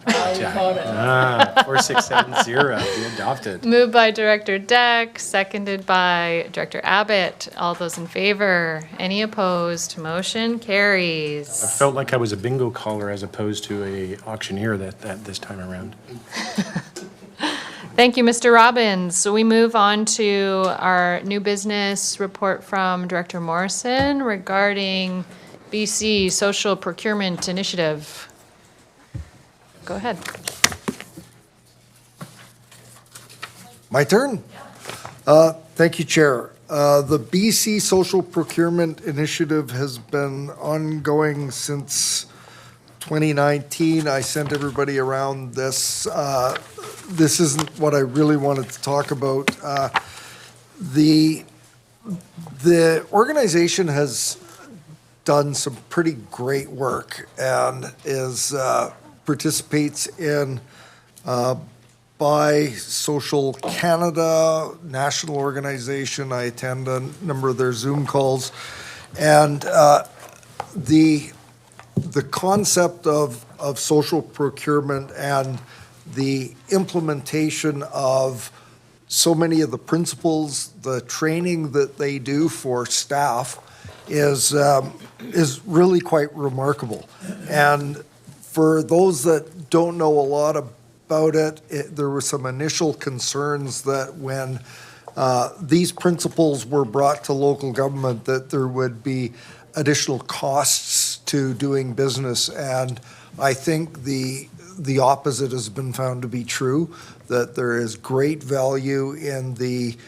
4670 be adopted. Moved by Director Deck, seconded by Director Abbott. All those in favor? Any opposed? Motion carries. I felt like I was a bingo caller as opposed to a auctioneer that this time around. Thank you, Mr. Robbins. So we move on to our new business report from Director Morrison regarding BC Social Procurement Initiative. Go ahead. My turn? Thank you, Chair. The BC Social Procurement Initiative has been ongoing since 2019. I sent everybody around this. This isn't what I really wanted to talk about. The organization has done some pretty great work and participates in by Social Canada, national organization. I attend a number of their Zoom calls. And the concept of social procurement and the implementation of so many of the principles, the training that they do for staff is really quite remarkable. And for those that don't know a lot about it, there were some initial concerns that when these principles were brought to local government, that there would be additional costs to doing business. And I think the opposite has been found to be true, that there is great value in the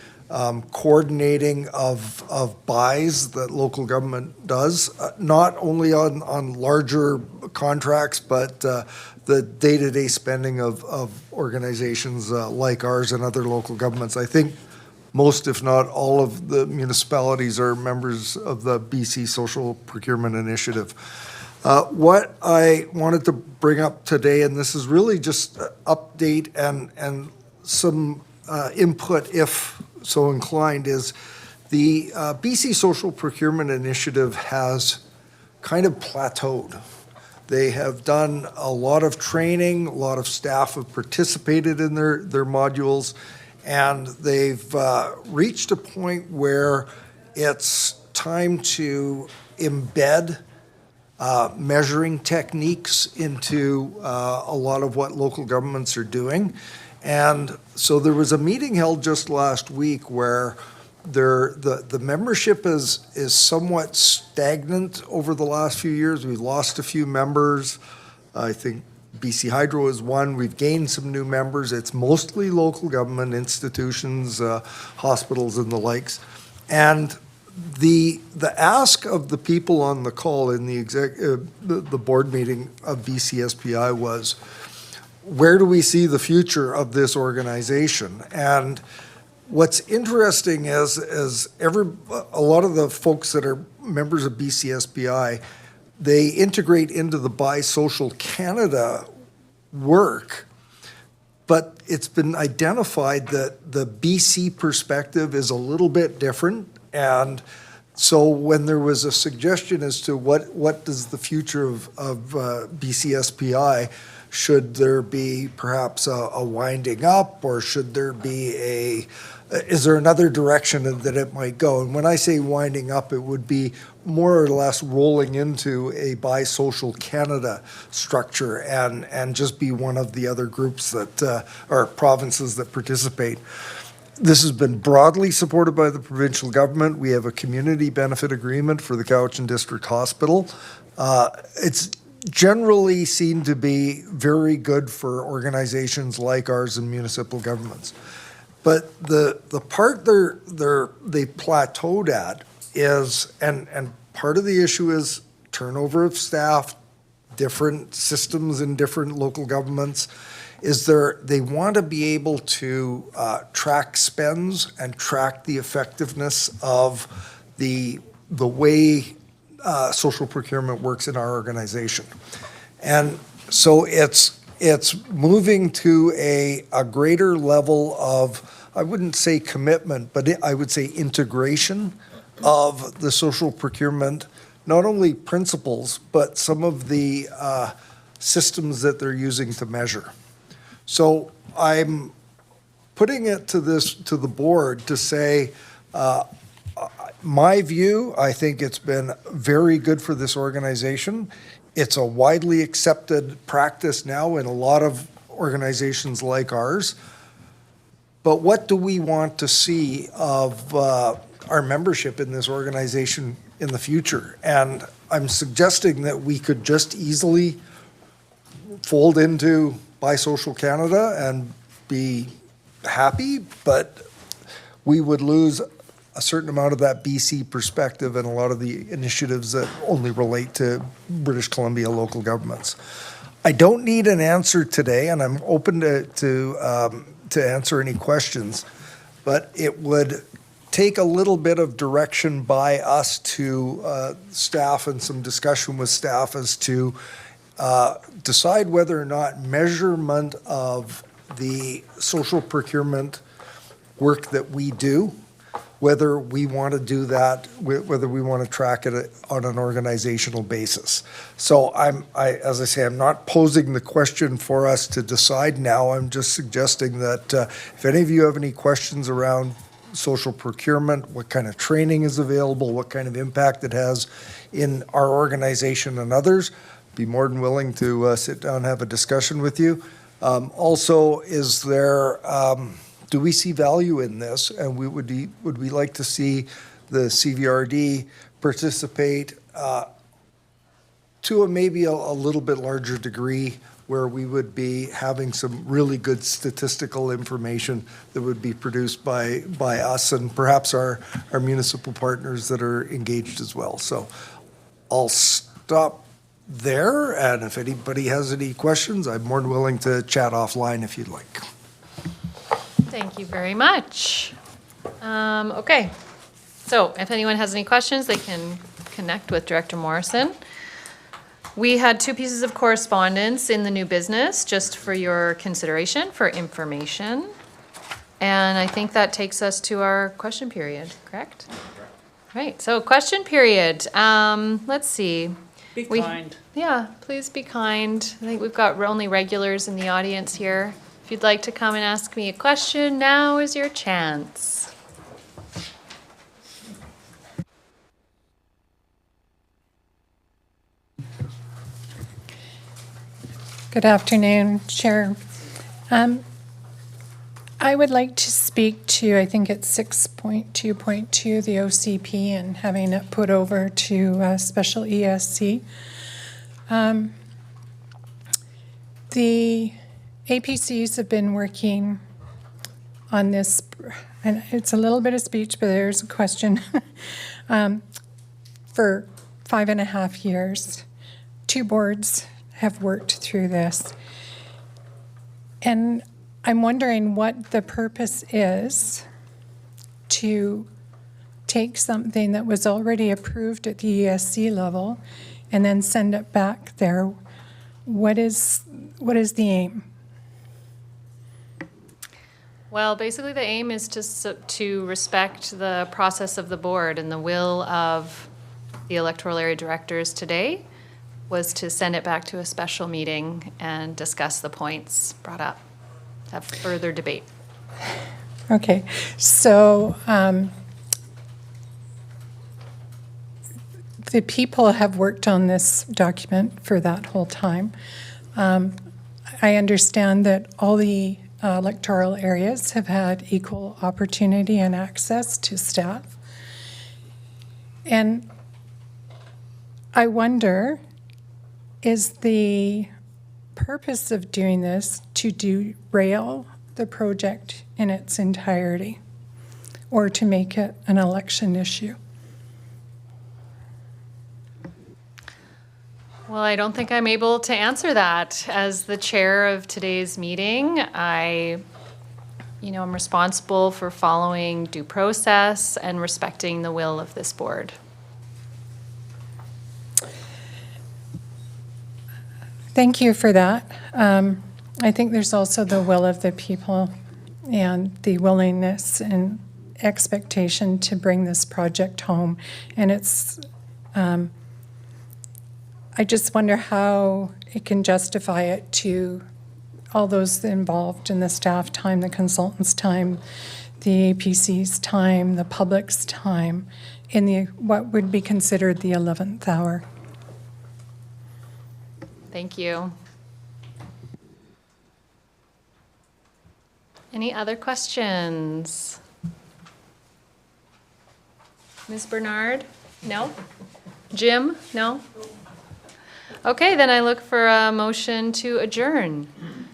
coordinating of buys that local government does, not only on larger contracts, but the day-to-day spending of organizations like ours and other local governments. I think most, if not all, of the municipalities are members of the BC Social Procurement Initiative. What I wanted to bring up today, and this is really just an update and some input, if so inclined, is the BC Social Procurement Initiative has kind of plateaued. They have done a lot of training, a lot of staff have participated in their modules, and they've reached a point where it's time to embed measuring techniques into a lot of what local governments are doing. And so there was a meeting held just last week where the membership is somewhat stagnant over the last few years. We've lost a few members. I think BC Hydro is one. We've gained some new members. It's mostly local government institutions, hospitals and the likes. And the ask of the people on the call in the board meeting of BCSPI was, where do we see the future of this organization? And what's interesting is a lot of the folks that are members of BCSPI, they integrate into the Buy Social Canada work, but it's been identified that the BC perspective is a little bit different. And so when there was a suggestion as to what does the future of BCSPI, should there be perhaps a winding up, or should there be is there another direction that it might go? And when I say winding up, it would be more or less rolling into a Buy Social Canada structure and just be one of the other groups that, or provinces that participate. This has been broadly supported by the provincial government. We have a community benefit agreement for the Cowichan District Hospital. It's generally seen to be very good for organizations like ours and municipal governments. But the part they plateaued at is, and part of the issue is turnover of staff, different systems in different local governments, is they want to be able to track spends and track the effectiveness of the way social procurement works in our organization. And so it's moving to a greater level of, I wouldn't say commitment, but I would say integration of the social procurement, not only principles, but some of the systems that they're using to measure. So I'm putting it to the board to say, my view, I think it's been very good for this organization. It's a widely accepted practice now in a lot of organizations like ours. But what do we want to see of our membership in this organization in the future? And I'm suggesting that we could just easily fold into Buy Social Canada and be happy, but we would lose a certain amount of that BC perspective and a lot of the initiatives that only relate to British Columbia local governments. I don't need an answer today, and I'm open to answer any questions, but it would take a little bit of direction by us to staff and some discussion with staff as to decide whether or not measurement of the social procurement work that we do, whether we want to do that, whether we want to track it on an organizational basis. So as I say, I'm not posing the question for us to decide now. I'm just suggesting that if any of you have any questions around social procurement, what kind of training is available, what kind of impact it has in our organization and others, be more than willing to sit down and have a discussion with you. Also, is there, do we see value in this? And would we like to see the CVRD participate to maybe a little bit larger degree, where we would be having some really good statistical information that would be produced by us and perhaps our municipal partners that are engaged as well. So I'll stop there, and if anybody has any questions, I'm more than willing to chat offline if you'd like. Thank you very much. Okay, so if anyone has any questions, they can connect with Director Morrison. We had 2 pieces of correspondence in the new business, just for your consideration, for information. And I think that takes us to our question period, correct? Right, so question period. Let's see. Be kind. Yeah, please be kind. I think we've got only regulars in the audience here. If you'd like to come and ask me a question, now is your chance. Good afternoon, Chair. I would like to speak to, I think it's 6.2.2, the OCP, and having it put over to special ESC. The APCs have been working on this, and it's a little bit of speech, but there's a question, for 5.5 years. 2 boards have worked through this. And I'm wondering what the purpose is to take something that was already approved at the ESC level and then send it back there. What is the aim? Well, basically the aim is to respect the process of the board, and the will of the electoral area directors today was to send it back to a special meeting and discuss the points brought up, have further debate. Okay, the people have worked on this document for that whole time. I understand that all the electoral areas have had equal opportunity and access to staff. And I wonder, is the purpose of doing this to derail the project in its entirety or to make it an election issue? Well, I don't think I'm able to answer that. As the chair of today's meeting, I'm responsible for following due process and respecting the will of this board. Thank you for that. I think there's also the will of the people and the willingness and expectation to bring this project home. And it's, I just wonder how it can justify it to all those involved in the staff time, the consultants' time, the APC's time, the public's time, in the what would be considered the 11th hour. Thank you. Any other questions? Ms. Bernard? No? Jim? No? Okay, then I look for a motion to adjourn.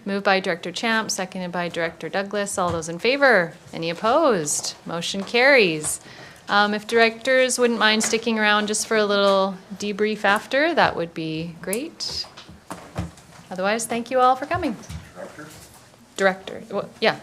Moved by Director Champ, seconded by Director Douglas. All those in favor? Any opposed? Motion carries. If directors wouldn't mind sticking around just for a little debrief after, that would be great. Otherwise, thank you all for coming. Director? Well, yeah.